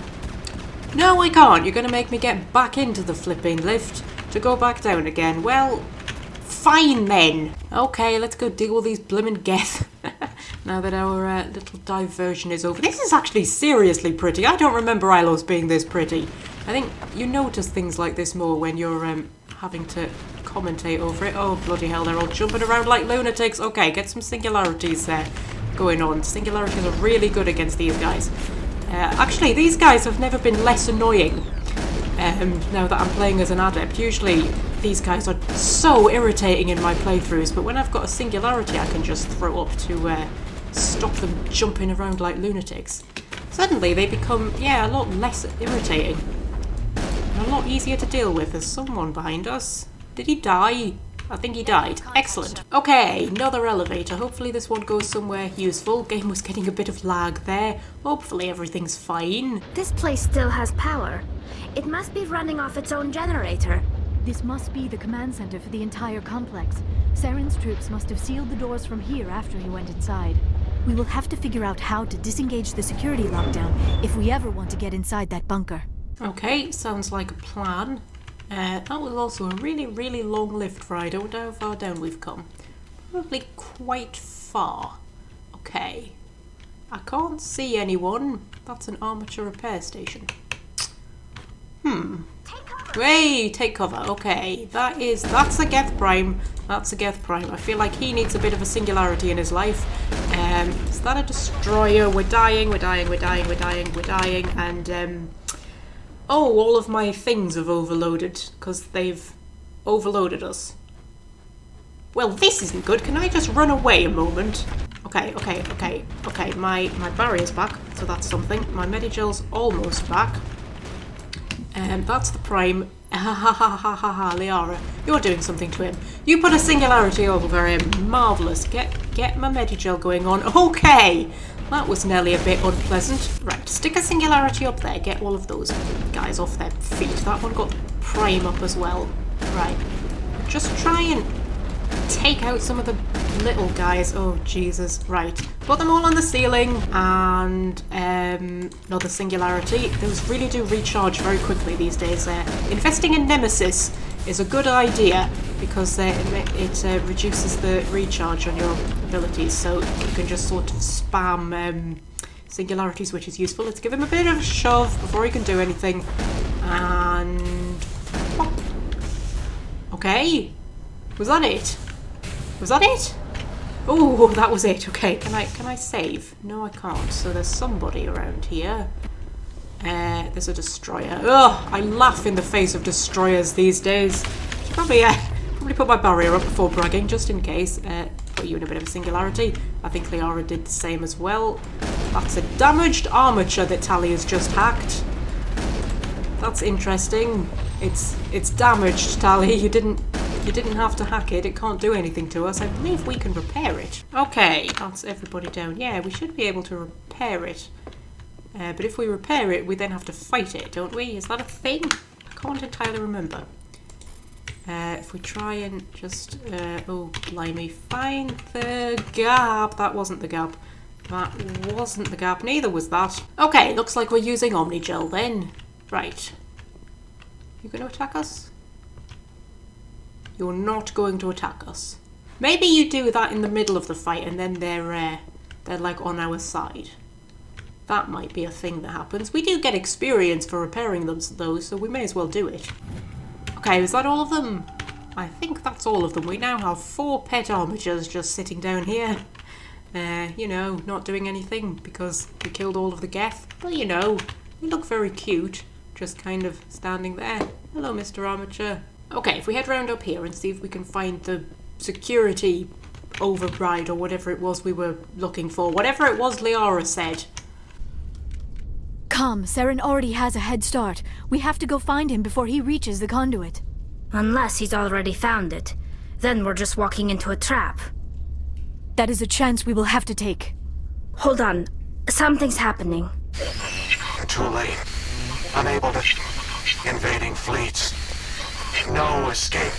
No, I can't. You're going to make me get back into the flipping lift to go back down again. Well, fine then. Okay, let's go deal with these blimmin' Geth. Now that our little diversion is over. This is actually seriously pretty. I don't remember Ilos being this pretty. I think you notice things like this more when you're having to commentate over it. Oh, bloody hell, they're all jumping around like lunatics. Okay, get some singularities going on. Singularities are really good against these guys. Actually, these guys have never been less annoying now that I'm playing as an adept. Usually these guys are so irritating in my playthroughs, but when I've got a singularity I can just throw up to stop them jumping around like lunatics. Suddenly they become, yeah, a lot less irritating. And a lot easier to deal with. There's someone behind us. Did he die? I think he died. Excellent. Okay, another elevator. Hopefully this one goes somewhere useful. Game was getting a bit of lag there. Hopefully everything's fine. This place still has power. It must be running off its own generator. This must be the command center for the entire complex. Saren's troops must have sealed the doors from here after he went inside. We will have to figure out how to disengage the security lockdown if we ever want to get inside that bunker. Okay, sounds like a plan. That was also a really, really long lift ride. I wonder how far down we've come. Probably quite far. Okay. I can't see anyone. That's an armature repair station. Hey, take cover. Okay, that's a Geth Prime. That's a Geth Prime. I feel like he needs a bit of a singularity in his life. Is that a destroyer? We're dying, we're dying, we're dying, we're dying, we're dying, and oh, all of my things have overloaded because they've overloaded us. Well, this isn't good. Can I just run away a moment? Okay. My barrier's back, so that's something. My Medigel's almost back. That's the Prime. Liara, you're doing something to him. You put a singularity over him. Marvellous. Get my Medigel going on. Okay! That was nearly a bit unpleasant. Right, stick a singularity up there. Get all of those guys off their feet. That one got Prime up as well. Right. Just try and take out some of the little guys. Oh, Jesus. Right. Put them all on the ceiling and another singularity. Those really do recharge very quickly these days. Investing in Nemesis is a good idea because it reduces the recharge on your abilities, so you can just sort of spam singularities, which is useful. Let's give him a bit of a shove before he can do anything. And pop. Okay. Was that it? Was that it? Oh, that was it. Okay, can I save? No, I can't. So there's somebody around here. There's a destroyer. Ugh, I laugh in the face of destroyers these days. Probably put my barrier up before bragging, just in case. Put you in a bit of a singularity. I think Liara did the same as well. That's a damaged armature that Tali has just hacked. That's interesting. It's damaged, Tali. You didn't have to hack it. It can't do anything to us. I believe we can repair it. Okay, that's everybody down. Yeah, we should be able to repair it. But if we repair it, we then have to fight it, don't we? Is that a thing? I can't entirely remember. If we try and just... oh, blimey. Find the gap. That wasn't the gap. That wasn't the gap. Neither was that. Okay, looks like we're using Omnigel then. Right. You going to attack us? You're not going to attack us. Maybe you do that in the middle of the fight and then they're like on our side. That might be a thing that happens. We do get experience for repairing them though, so we may as well do it. Okay, is that all of them? I think that's all of them. We now have 4 pet armatures just sitting down here. You know, not doing anything because we killed all of the Geth. But you know, they look very cute. Just kind of standing there. Hello, Mr. Armature. Okay, if we head round up here and see if we can find the security override or whatever it was we were looking for. Whatever it was Liara said. Come, Saren already has a head start. We have to go find him before he reaches the conduit. Unless he's already found it. Then we're just walking into a trap. That is a chance we will have to take. Hold on. Something's happening. Too late. Unable to... Invading fleets. No escape.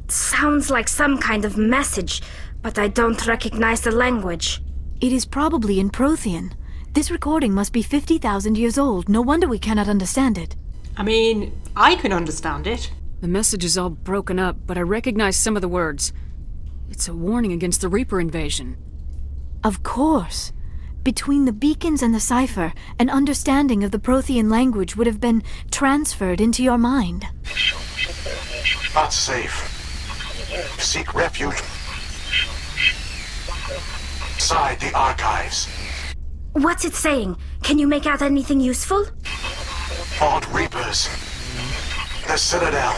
Sounds like some kind of message, but I don't recognize the language. It is probably in Prothean. This recording must be 50,000 years old. No wonder we cannot understand it. I mean, I can understand it. The message is all broken up, but I recognize some of the words. It's a warning against the Reaper invasion. Of course. Between the beacons and the cipher, an understanding of the Prothean language would have been transferred into your mind. Not safe. Seek refuge inside the archives. What's it saying? Can you make out anything useful? Old Reapers. The Citadel.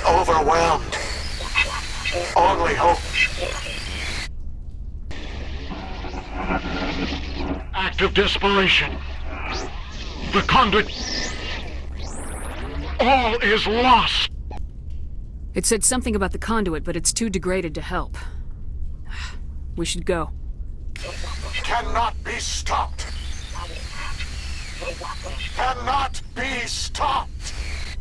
Overwhelmed. Only hope. Act of desperation. The conduit. All is lost. It said something about the conduit, but it's too degraded to help. We should go. Cannot be stopped. Cannot be stopped.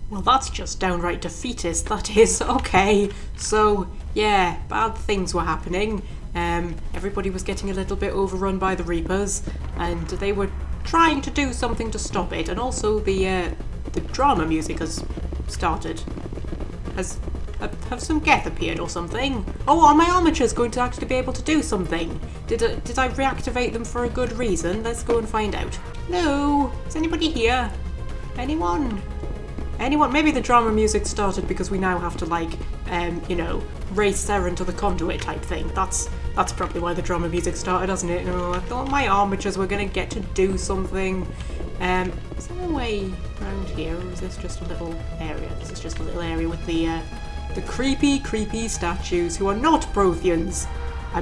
Well, that's just downright defeatist, that is. Okay, so, yeah, bad things were happening. Everybody was getting a little bit overrun by the Reapers, and they were trying to do something to stop it, and also the drama music has started. Have some geth appeared or something? Oh, are my armatures going to actually be able to do something? Did I reactivate them for a good reason? Let's go and find out. No, is anybody here? Anyone? Anyone? Maybe the drama music started because we now have to, like, you know, race Saren to the conduit type thing. That's probably why the drama music started, hasn't it? Oh, I thought my armatures were going to get to do something. Is there a way around here, or is this just a little area? This is just a little area with the creepy statues who are not Protheans. I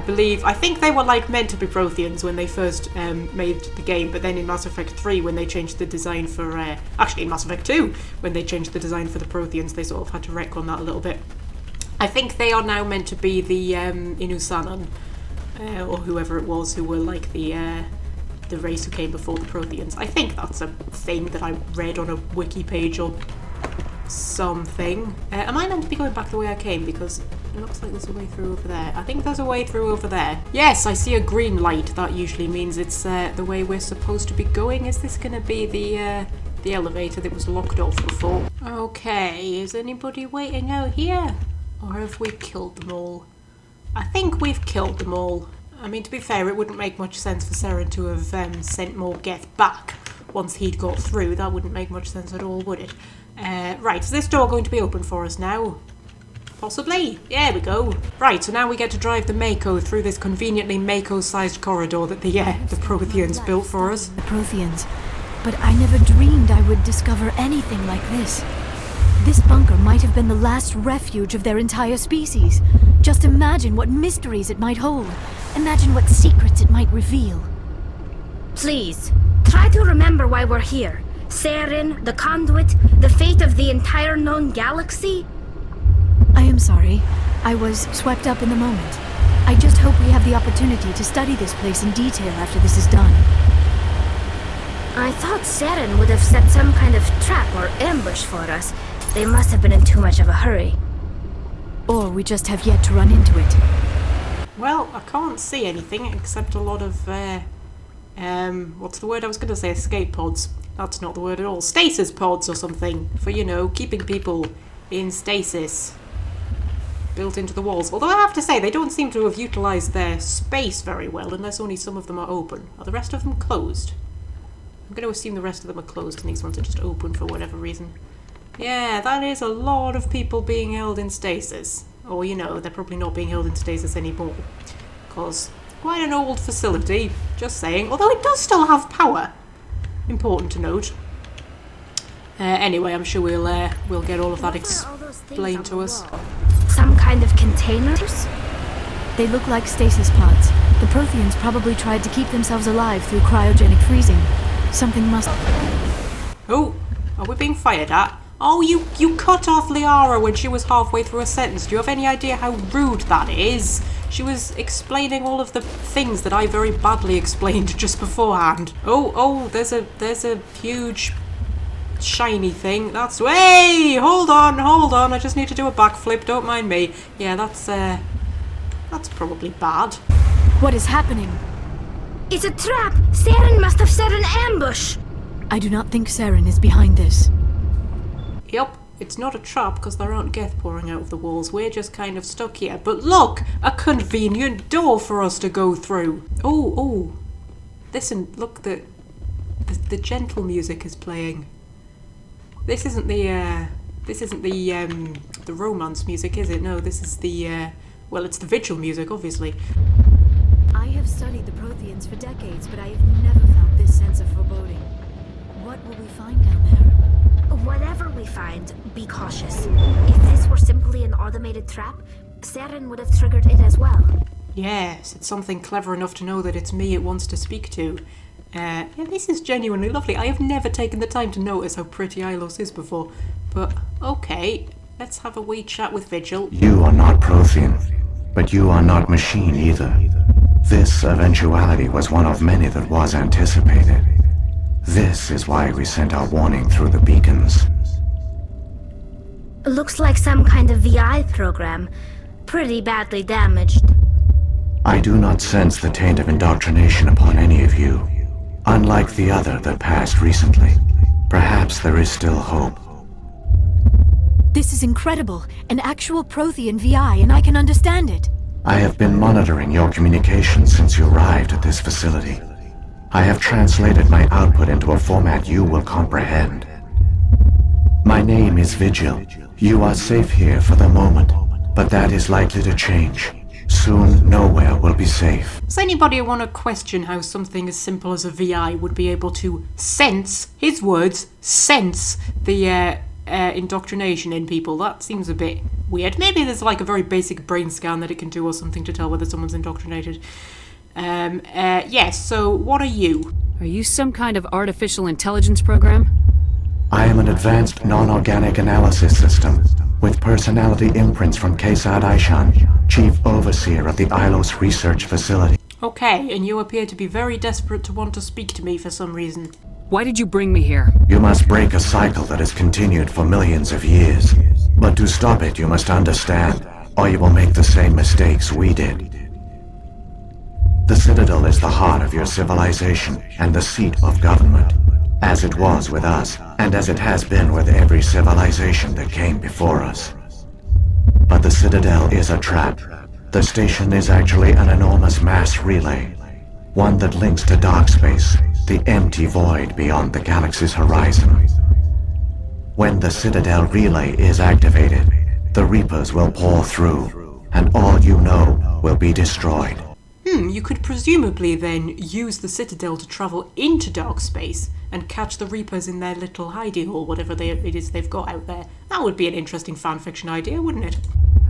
think they were like meant to be Protheans when they first made the game, but then in Mass Effect 3 when they changed the design for... actually in Mass Effect 2 when they changed the design for the Protheans, they sort of had to retcon that a little bit. I think they are now meant to be the Inusanan, or whoever it was, who were like the race who came before the Protheans. I think that's a thing that I read on a wiki page or something. Am I meant to be going back the way I came? Because it looks like there's a way through over there. I think there's a way through over there. Yes, I see a green light. That usually means it's the way we're supposed to be going. Is this going to be the elevator that was locked off before? Okay, is anybody waiting out here? Or have we killed them all? I think we've killed them all. I mean, to be fair, it wouldn't make much sense for Saren to have sent more geth back once he'd got through. That wouldn't make much sense at all, would it? Right, is this door going to be open for us now? Possibly. There we go. Right, so now we get to drive the Mako through this conveniently Mako-sized corridor that the Protheans built for us. The Protheans. But I never dreamed I would discover anything like this. This bunker might have been the last refuge of their entire species. Just imagine what mysteries it might hold. Imagine what secrets it might reveal. Please, try to remember why we're here. Saren, the conduit, the fate of the entire known galaxy. I am sorry. I was swept up in the moment. I just hope we have the opportunity to study this place in detail after this is done. I thought Saren would have set some kind of trap or ambush for us. They must have been in too much of a hurry. Or we just have yet to run into it. Well, I can't see anything except a lot of, what's the word I was going to say? Escape pods. That's not the word at all. Stasis pods or something. For, you know, keeping people in stasis. Built into the walls. Although I have to say, they don't seem to have utilised their space very well, unless only some of them are open. Are the rest of them closed? I'm going to assume the rest of them are closed and these ones are just open for whatever reason. Yeah, that is a lot of people being held in stasis. Or, you know, they're probably not being held in stasis anymore. Because quite an old facility, just saying. Although it does still have power. Important to note. Anyway, I'm sure we'll get all of that explained to us. Some kind of containers? They look like stasis pods. The Protheans probably tried to keep themselves alive through cryogenic freezing. Something must... Oh, are we being fired at? Oh, you cut off Liara when she was halfway through a sentence. Do you have any idea how rude that is? She was explaining all of the things that I very badly explained just beforehand. Oh, there's a huge shiny thing. That's... Hey! Hold on. I just need to do a backflip. Don't mind me. Yeah, that's probably bad. What is happening? It's a trap! Saren must have set an ambush! I do not think Saren is behind this. Yep, it's not a trap because there aren't geth pouring out of the walls. We're just kind of stuck here. But look! A convenient door for us to go through. Oh. Listen, look, the gentle music is playing. This isn't the romance music, is it? No, this is the, well, it's the vigil music, obviously. I have studied the Protheans for decades, but I have never felt this sense of foreboding. What will we find down there? Whatever we find, be cautious. If this were simply an automated trap, Saren would have triggered it as well. Yes, it's something clever enough to know that it's me it wants to speak to. Yeah, this is genuinely lovely. I have never taken the time to notice how pretty Ilos is before. But, okay. Let's have a wee chat with Vigil. You are not Prothean, but you are not machine either. This eventuality was one of many that was anticipated. This is why we sent our warning through the beacons. Looks like some kind of VI program. Pretty badly damaged. I do not sense the taint of indoctrination upon any of you. Unlike the other that passed recently, perhaps there is still hope. This is incredible. An actual Prothean VI, and I can understand it. I have been monitoring your communications since you arrived at this facility. I have translated my output into a format you will comprehend. My name is Vigil. You are safe here for the moment, but that is likely to change. Soon, nowhere will be safe. Does anybody want to question how something as simple as a VI would be able to sense, his words, sense the indoctrination in people? That seems a bit weird. Maybe there's like a very basic brain scan that it can do or something to tell whether someone's indoctrinated. Yes, so what are you? Are you some kind of artificial intelligence program? I am an advanced non-organic analysis system with personality imprints from Kesad Aishan, Chief Overseer of the Ilos Research Facility. Okay, and you appear to be very desperate to want to speak to me for some reason. Why did you bring me here? You must break a cycle that has continued for millions of years. But to stop it, you must understand, or you will make the same mistakes we did. The Citadel is the heart of your civilization and the seat of government, as it was with us, and as it has been with every civilization that came before us. But the Citadel is a trap. The station is actually an enormous mass relay, one that links to dark space, the empty void beyond the galaxy's horizon. When the Citadel relay is activated, the Reapers will pour through, and all you know will be destroyed. You could presumably then use the Citadel to travel into dark space and catch the Reapers in their little hidey hole, whatever it is they've got out there. That would be an interesting fanfiction idea, wouldn't it?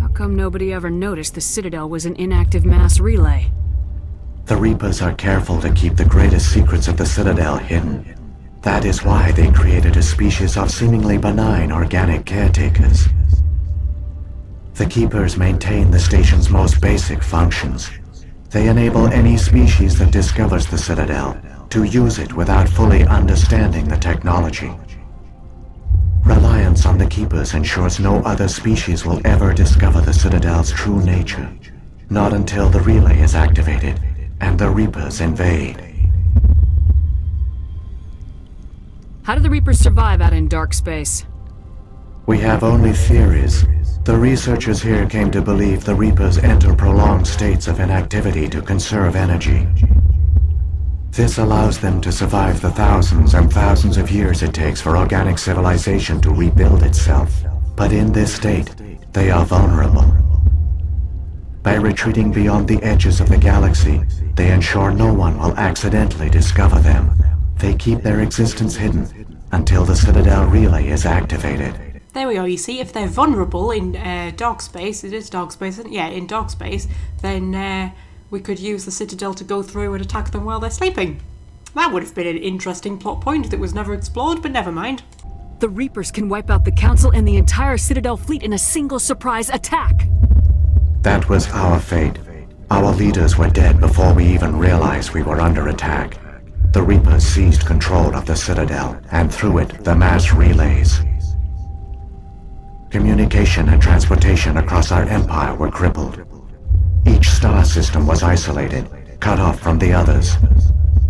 How come nobody ever noticed the Citadel was an inactive mass relay? The Reapers are careful to keep the greatest secrets of the Citadel hidden. That is why they created a species of seemingly benign organic caretakers. The Keepers maintain the station's most basic functions. They enable any species that discovers the Citadel to use it without fully understanding the technology. Reliance on the Keepers ensures no other species will ever discover the Citadel's true nature, not until the relay is activated and the Reapers invade. How do the Reapers survive out in dark space? We have only theories. The researchers here came to believe the Reapers enter prolonged states of inactivity to conserve energy. This allows them to survive the thousands and thousands of years it takes for organic civilization to rebuild itself. But in this state, they are vulnerable. By retreating beyond the edges of the galaxy, they ensure no one will accidentally discover them. They keep their existence hidden until the Citadel relay is activated. There we are, you see, if they're vulnerable in dark space, it is dark space, isn't it? Yeah, in dark space, then we could use the Citadel to go through and attack them while they're sleeping. That would have been an interesting plot point that was never explored, but never mind. The Reapers can wipe out the Council and the entire Citadel fleet in a single surprise attack! That was our fate. Our leaders were dead before we even realized we were under attack. The Reapers seized control of the Citadel, and through it, the mass relays. Communication and transportation across our empire were crippled. Each star system was isolated, cut off from the others.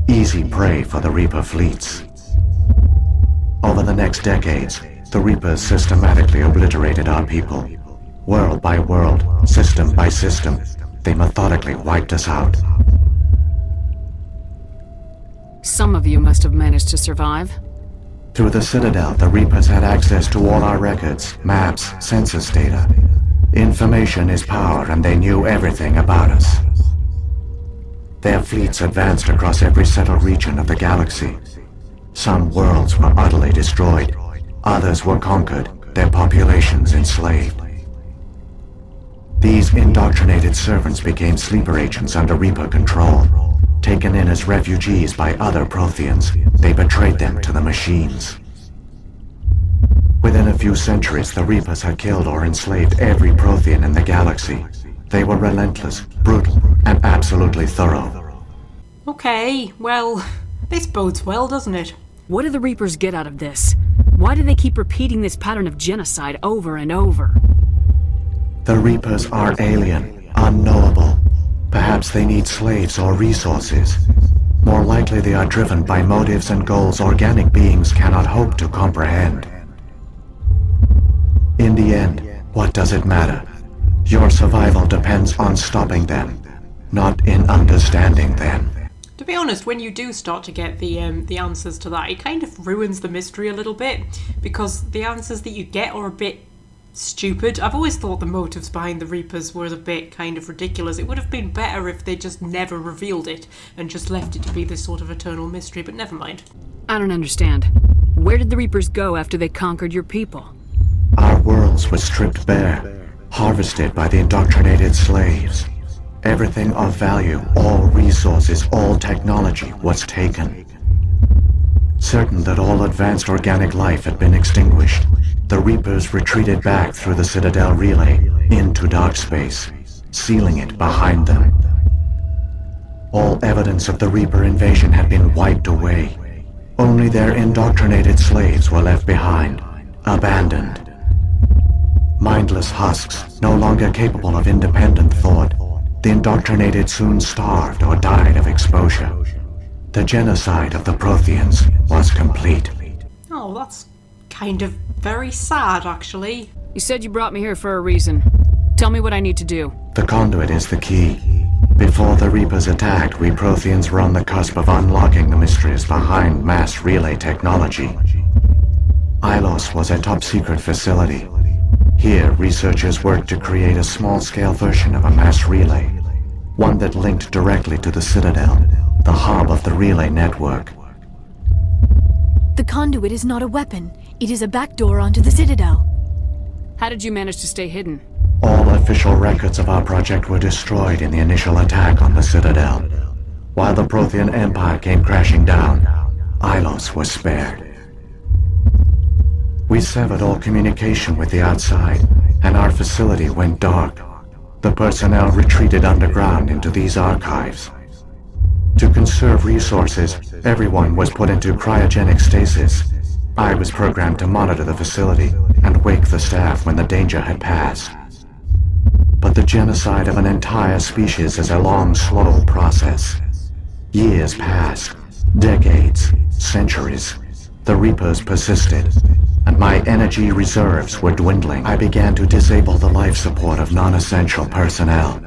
Easy prey for the Reaper fleets. Over the next decades, the Reapers systematically obliterated our people. World by world, system by system, they methodically wiped us out. Some of you must have managed to survive. Through the Citadel, the Reapers had access to all our records, maps, census data. Information is power, and they knew everything about us. Their fleets advanced across every settled region of the galaxy. Some worlds were utterly destroyed, others were conquered, their populations enslaved. These indoctrinated servants became sleeper agents under Reaper control. Taken in as refugees by other Protheans, they betrayed them to the machines. With within a few centuries, the Reapers had killed or enslaved every Prothean in the galaxy. They were relentless, brutal, and absolutely thorough. Okay, well, this bodes well, doesn't it? What do the Reapers get out of this? Why do they keep repeating this pattern of genocide over and over? The Reapers are alien, unknowable. Perhaps they need slaves or resources. More likely they are driven by motives and goals organic beings cannot hope to comprehend. In the end, what does it matter? Your survival depends on stopping them, not in understanding them. To be honest, when you do start to get the answers to that, it kind of ruins the mystery a little bit, because the answers that you get are a bit stupid. I've always thought the motives behind the Reapers were a bit kind of ridiculous. It would have been better if they just never revealed it and just left it to be this sort of eternal mystery, but never mind. I don't understand. Where did the Reapers go after they conquered your people? Our worlds were stripped bare, harvested by the indoctrinated slaves. Everything of value, all resources, all technology was taken. Certain that all advanced organic life had been extinguished, the Reapers retreated back through the Citadel relay into dark space, sealing it behind them. All evidence of the Reaper invasion had been wiped away. Only their indoctrinated slaves were left behind, abandoned. Mindless husks, no longer capable of independent thought, the indoctrinated soon starved or died of exposure. The genocide of the Protheans was complete. Oh, that's kind of very sad, actually. You said you brought me here for a reason. Tell me what I need to do. The conduit is the key. Before the Reapers attacked, we Protheans were on the cusp of unlocking the mysteries behind mass relay technology. Ilos was a top-secret facility. Here, researchers worked to create a small-scale version of a mass relay, one that linked directly to the Citadel, the hub of the relay network. The conduit is not a weapon. It is a backdoor onto the Citadel. How did you manage to stay hidden? All official records of our project were destroyed in the initial attack on the Citadel. While the Prothean Empire came crashing down, Ilos was spared. We severed all communication with the outside, and our facility went dark. The personnel retreated underground into these archives. To conserve resources, everyone was put into cryogenic stasis. I was programmed to monitor the facility and wake the staff when the danger had passed. But the genocide of an entire species is a long, slow process. Years passed, decades, centuries. The Reapers persisted, and my energy reserves were dwindling. I began to disable the life support of non-essential personnel.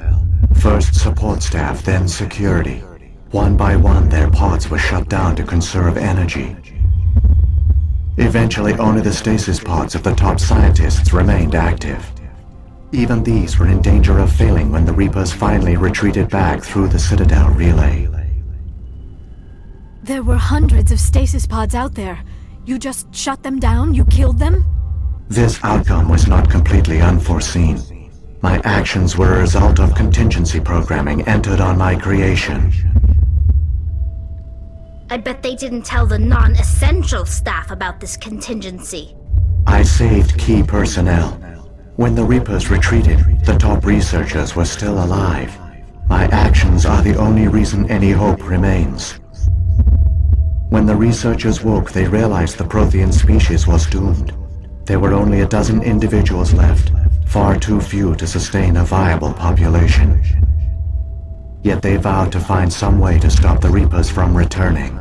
First support staff, then security. One by one, their pods were shut down to conserve energy. Eventually, only the stasis pods of the top scientists remained active. Even these were in danger of failing when the Reapers finally retreated back through the Citadel relay. There were hundreds of stasis pods out there. You just shut them down? You killed them? This outcome was not completely unforeseen. My actions were a result of contingency programming entered on my creation. I bet they didn't tell the non-essential staff about this contingency. I saved key personnel. When the Reapers retreated, the top researchers were still alive. My actions are the only reason any hope remains. When the researchers woke, they realized the Prothean species was doomed. There were only a dozen individuals left, far too few to sustain a viable population. Yet they vowed to find some way to stop the Reapers from returning,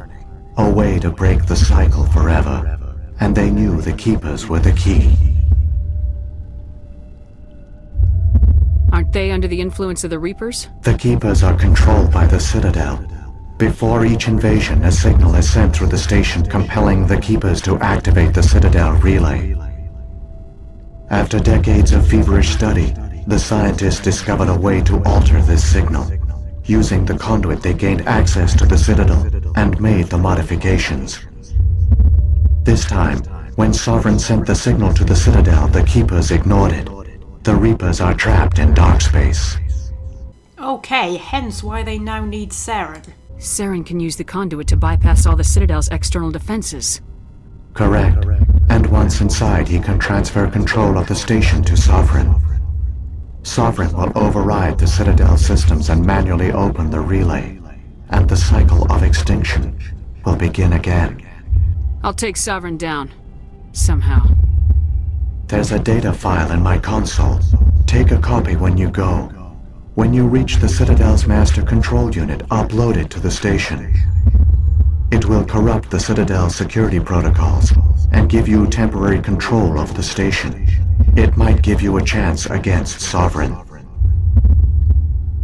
a way to break the cycle forever, and they knew the Keepers were the key. Aren't they under the influence of the Reapers? The Keepers are controlled by the Citadel. Before each invasion, a signal is sent through the station compelling the Keepers to activate the Citadel relay. After decades of feverish study, the scientists discovered a way to alter this signal. Using the conduit, they gained access to the Citadel and made the modifications. This time, when Sovereign sent the signal to the Citadel, the Keepers ignored it. The Reapers are trapped in dark space. Okay, hence why they now need Saren. Saren can use the conduit to bypass all the Citadel's external defenses. Correct. And once inside, he can transfer control of the station to Sovereign. Sovereign will override the Citadel systems and manually open the relay, and the cycle of extinction will begin again. I'll take Sovereign down. Somehow. There's a data file in my console. Take a copy when you go. When you reach the Citadel's master control unit, upload it to the station. It will corrupt the Citadel's security protocols and give you temporary control of the station. It might give you a chance against Sovereign.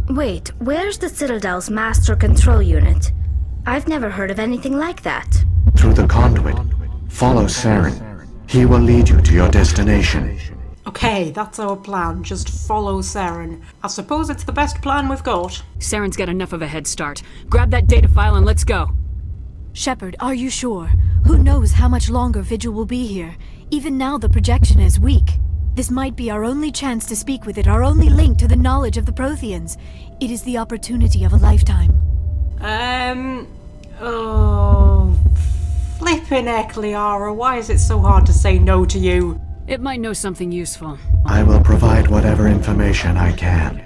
Wait, where's the Citadel's master control unit? I've never heard of anything like that. Through the conduit, follow Saren. He will lead you to your destination. Okay, that's our plan. Just follow Saren. I suppose it's the best plan we've got. Saren's got enough of a head start. Grab that data file and let's go. Shepard, are you sure? Who knows how much longer Vigil will be here? Even now the projection is weak. This might be our only chance to speak with it, our only link to the knowledge of the Protheans. It is the opportunity of a lifetime. Oh... Flippin' heck, Liara, why is it so hard to say no to you? It might know something useful. I will provide whatever information I can.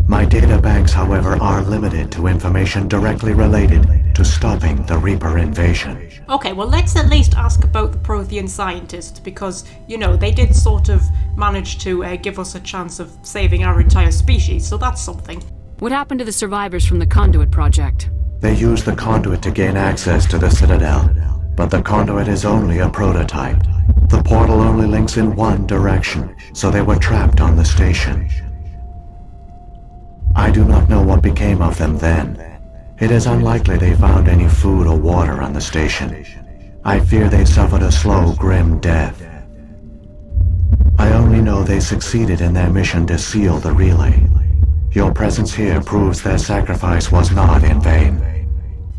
My data banks, however, are limited to information directly related to stopping the Reaper invasion. Okay, well let's at least ask about the Prothean scientists, because, you know, they did sort of manage to give us a chance of saving our entire species, so that's something. What happened to the survivors from the Conduit project? They used the conduit to gain access to the Citadel, but the conduit is only a prototype. The portal only links in one direction, so they were trapped on the station. I do not know what became of them then. It is unlikely they found any food or water on the station. I fear they suffered a slow, grim death. I only know they succeeded in their mission to seal the relay. Your presence here proves their sacrifice was not in vain.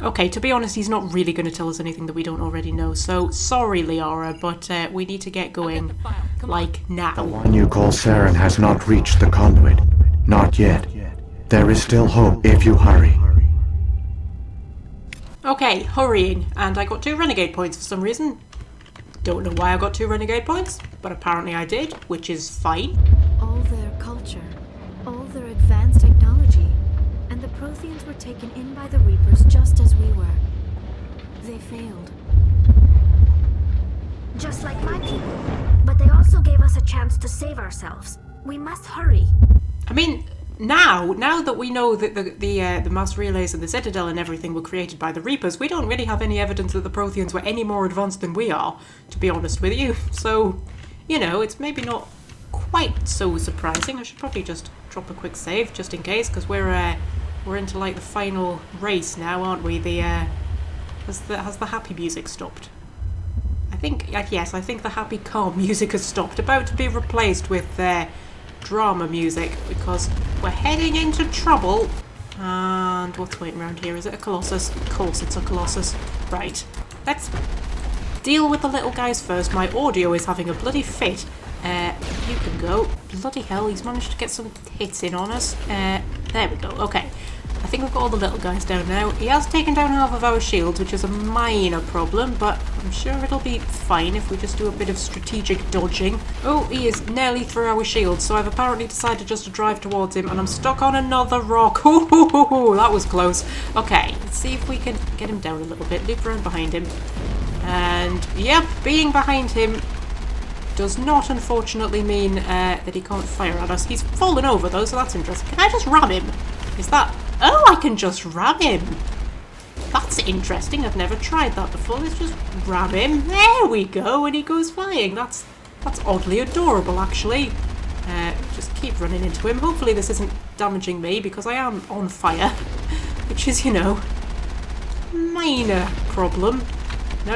Okay, to be honest, he's not really going to tell us anything that we don't already know, so sorry, Liara, but we need to get going, like, now. The one you call Saren has not reached the conduit. Not yet. There is still hope if you hurry. Okay, hurrying, and I got 2 Renegade points for some reason. Don't know why I got 2 Renegade points, but apparently I did, which is fine. All their culture, all their advanced technology, and the Protheans were taken in by the Reapers just as we were. They failed. Just like my people. But they also gave us a chance to save ourselves. We must hurry. I mean, now that we know that the mass relays and the Citadel and everything were created by the Reapers, we don't really have any evidence that the Protheans were any more advanced than we are, to be honest with you. So, you know, it's maybe not quite so surprising. I should probably just drop a quick save just in case, because we're into like the final race now, aren't we? Has the happy music stopped? I think yes. I think the happy calm music has stopped, about to be replaced with drama music, because we're heading into trouble. And what's waiting around here? Is it a Colossus? Of course it's a Colossus. Right. Let's deal with the little guys first. My audio is having a bloody fit. You can go. Bloody hell, he's managed to get some hits in on us. There we go. Okay. I think we've got all the little guys down now. He has taken down half of our shields, which is a minor problem, but I'm sure it'll be fine if we just do a bit of strategic dodging. Oh, he is nearly through our shields, so I've apparently decided just to drive towards him, and I'm stuck on another rock. Ooh, that was close. Okay, let's see if we can get him down a little bit. Loop around behind him. And, yep, being behind him does not, unfortunately, mean that he can't fire at us. He's fallen over, though, so that's interesting. Can I just ram him? Is that... Oh, I can just ram him. That's interesting. I've never tried that before. Let's just ram him. There we go, and he goes flying. That's oddly adorable, actually. Just keep running into him. Hopefully this isn't damaging me, because I am on fire. Which is, you know, minor problem. No.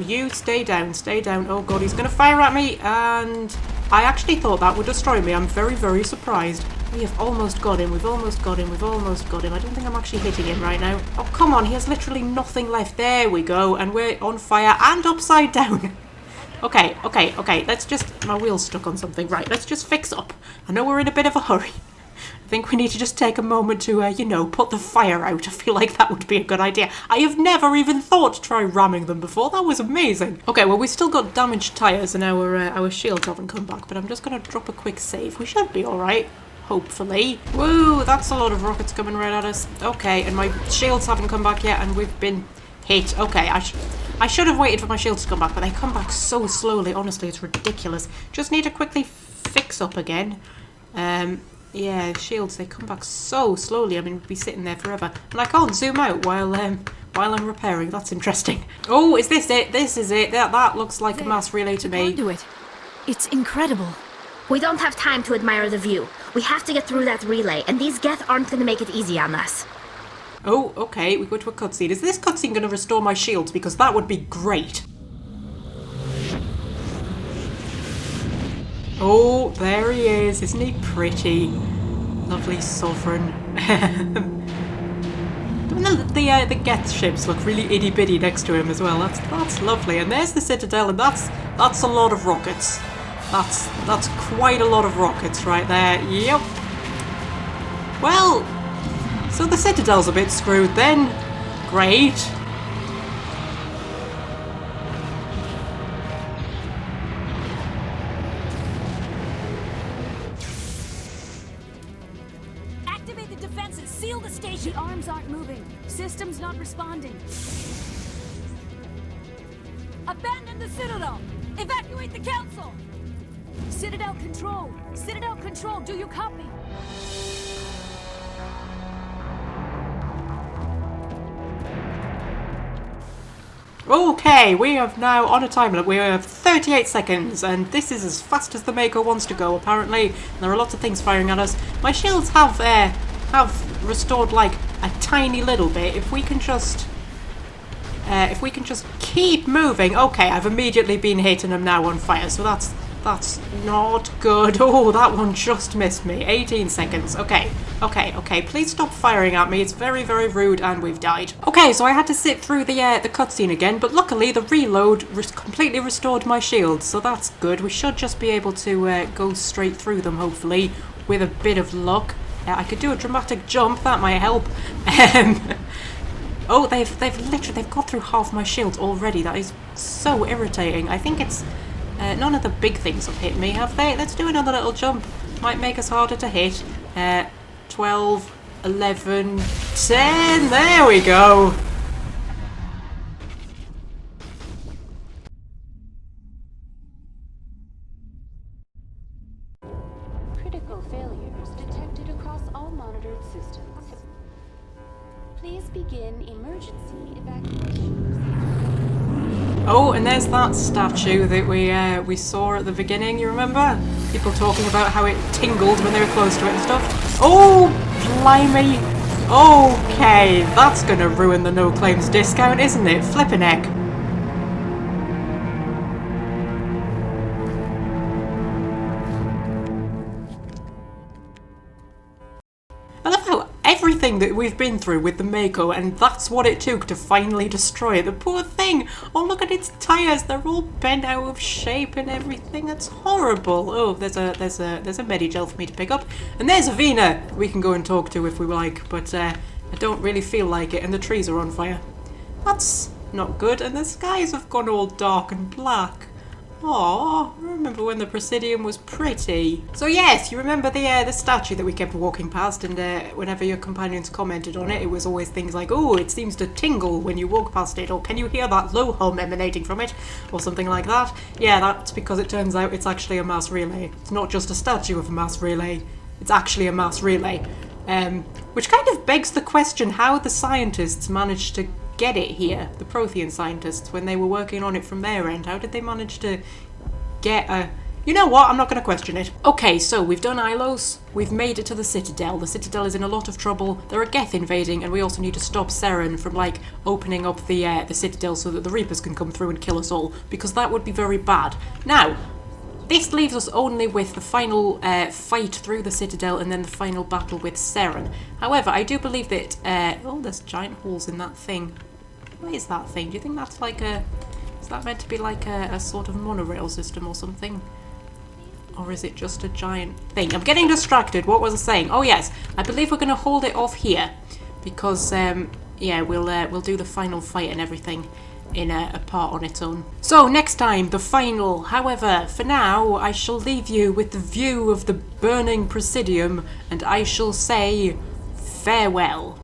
You stay down, stay down. Oh god, he's going to fire at me, and I actually thought that would destroy me. I'm very, very surprised. We have almost got him. We've almost got him. We've almost got him. I don't think I'm actually hitting him right now. Oh, come on. He has literally nothing left. There we go. And we're on fire and upside down. Okay. Let's just... My wheel's stuck on something. Right, let's just fix up. I know we're in a bit of a hurry. I think we need to just take a moment to, you know, put the fire out. I feel like that would be a good idea. I have never even thought to try ramming them before. That was amazing. Okay, well, we've still got damaged tyres and our shields haven't come back, but I'm just going to drop a quick save. We should be all right. Hopefully. Woo, that's a lot of rockets coming right at us. Okay, and my shields haven't come back yet, and we've been hit. Okay, I should have waited for my shields to come back, but they come back so slowly. Honestly, it's ridiculous. Just need to quickly fix up again. Yeah, shields, they come back so slowly. I mean, we'd be sitting there forever. And I can't zoom out while I'm repairing. That's interesting. Oh, is this it? This is it. That looks like a mass relay to me. Do it. It's incredible. We don't have time to admire the view. We have to get through that relay, and these Geth aren't going to make it easy on us. Oh, okay, we go to a cutscene. Is this cutscene going to restore my shields? Because that would be great. Oh, there he is. Isn't he pretty? Lovely sovereign. The Geth ships look really itty-bitty next to him as well. That's lovely. And there's the Citadel, and that's a lot of rockets. That's quite a lot of rockets right there. Yep. Well, so the Citadel's a bit screwed then. Great. Activate the defenses. Seal the station. The arms aren't moving. Systems not responding. Abandon the Citadel. Evacuate the Council. Citadel Control, do you copy? Okay, we have now on a time limit. We have 38 seconds, and this is as fast as the Mako wants to go, apparently. There are lots of things firing at us. My shields have restored like a tiny little bit. If we can just keep moving. Okay, I've immediately been hit and I'm now on fire, so that's not good. Oh, that one just missed me. 18 seconds. Okay. Please stop firing at me. It's very, very rude, and we've died. Okay, so I had to sit through the cutscene again, but luckily the reload completely restored my shields, so that's good. We should just be able to go straight through them, hopefully, with a bit of luck. I could do a dramatic jump. That might help. Oh, they've got through half my shields already. That is so irritating. I think it's none of the big things have hit me, have they? Let's do another little jump. Might make us harder to hit. 12, 11, 10. There we go. Critical failures detected across all monitored systems. Please begin emergency evacuation. Oh, and there's that statue that we saw at the beginning, you remember? People talking about how it tingled when they were close to it and stuff. Oh, blimey. Okay, that's gonna ruin the no claims discount, isn't it? Flippin' heck. I love how everything that we've been through with the Mako, and that's what it took to finally destroy it. The poor thing! Oh, look at its tires. They're all bent out of shape and everything. That's horrible. Oh, there's a Medigel for me to pick up, and there's Avina we can go and talk to if we like. But I don't really feel like it, and the trees are on fire. That's not good, and the skies have gone all dark and black. Oh, I remember when the Presidium was pretty. So yes, you remember the statue that we kept walking past, and whenever your companions commented on it, it was always things like, oh, it seems to tingle when you walk past it, or can you hear that low hum emanating from it, or something like that. Yeah, that's because it turns out it's actually a mass relay. It's not just a statue of a mass relay, it's actually a mass relay. Which kind of begs the question how the scientists managed to get it here, the Prothean scientists, when they were working on it from their end. How did they manage to get a... You know what? I'm not going to question it. Okay, so we've done Ilos. We've made it to the Citadel. The Citadel is in a lot of trouble. There are Geth invading, and we also need to stop Seren from, like, opening up the Citadel so that the Reapers can come through and kill us all, because that would be very bad. Now, this leaves us only with the final fight through the Citadel and then the final battle with Seren. However, I do believe that... oh, there's giant holes in that thing. What is that thing? Do you think that's like a... Is that meant to be like a sort of monorail system or something? Or is it just a giant thing? I'm getting distracted. What was I saying? Oh yes, I believe we're going to hold it off here. Because, yeah, we'll do the final fight and everything in a part on its own. So, next time, the final. However, for now, I shall leave you with the view of the burning Presidium, and I shall say farewell.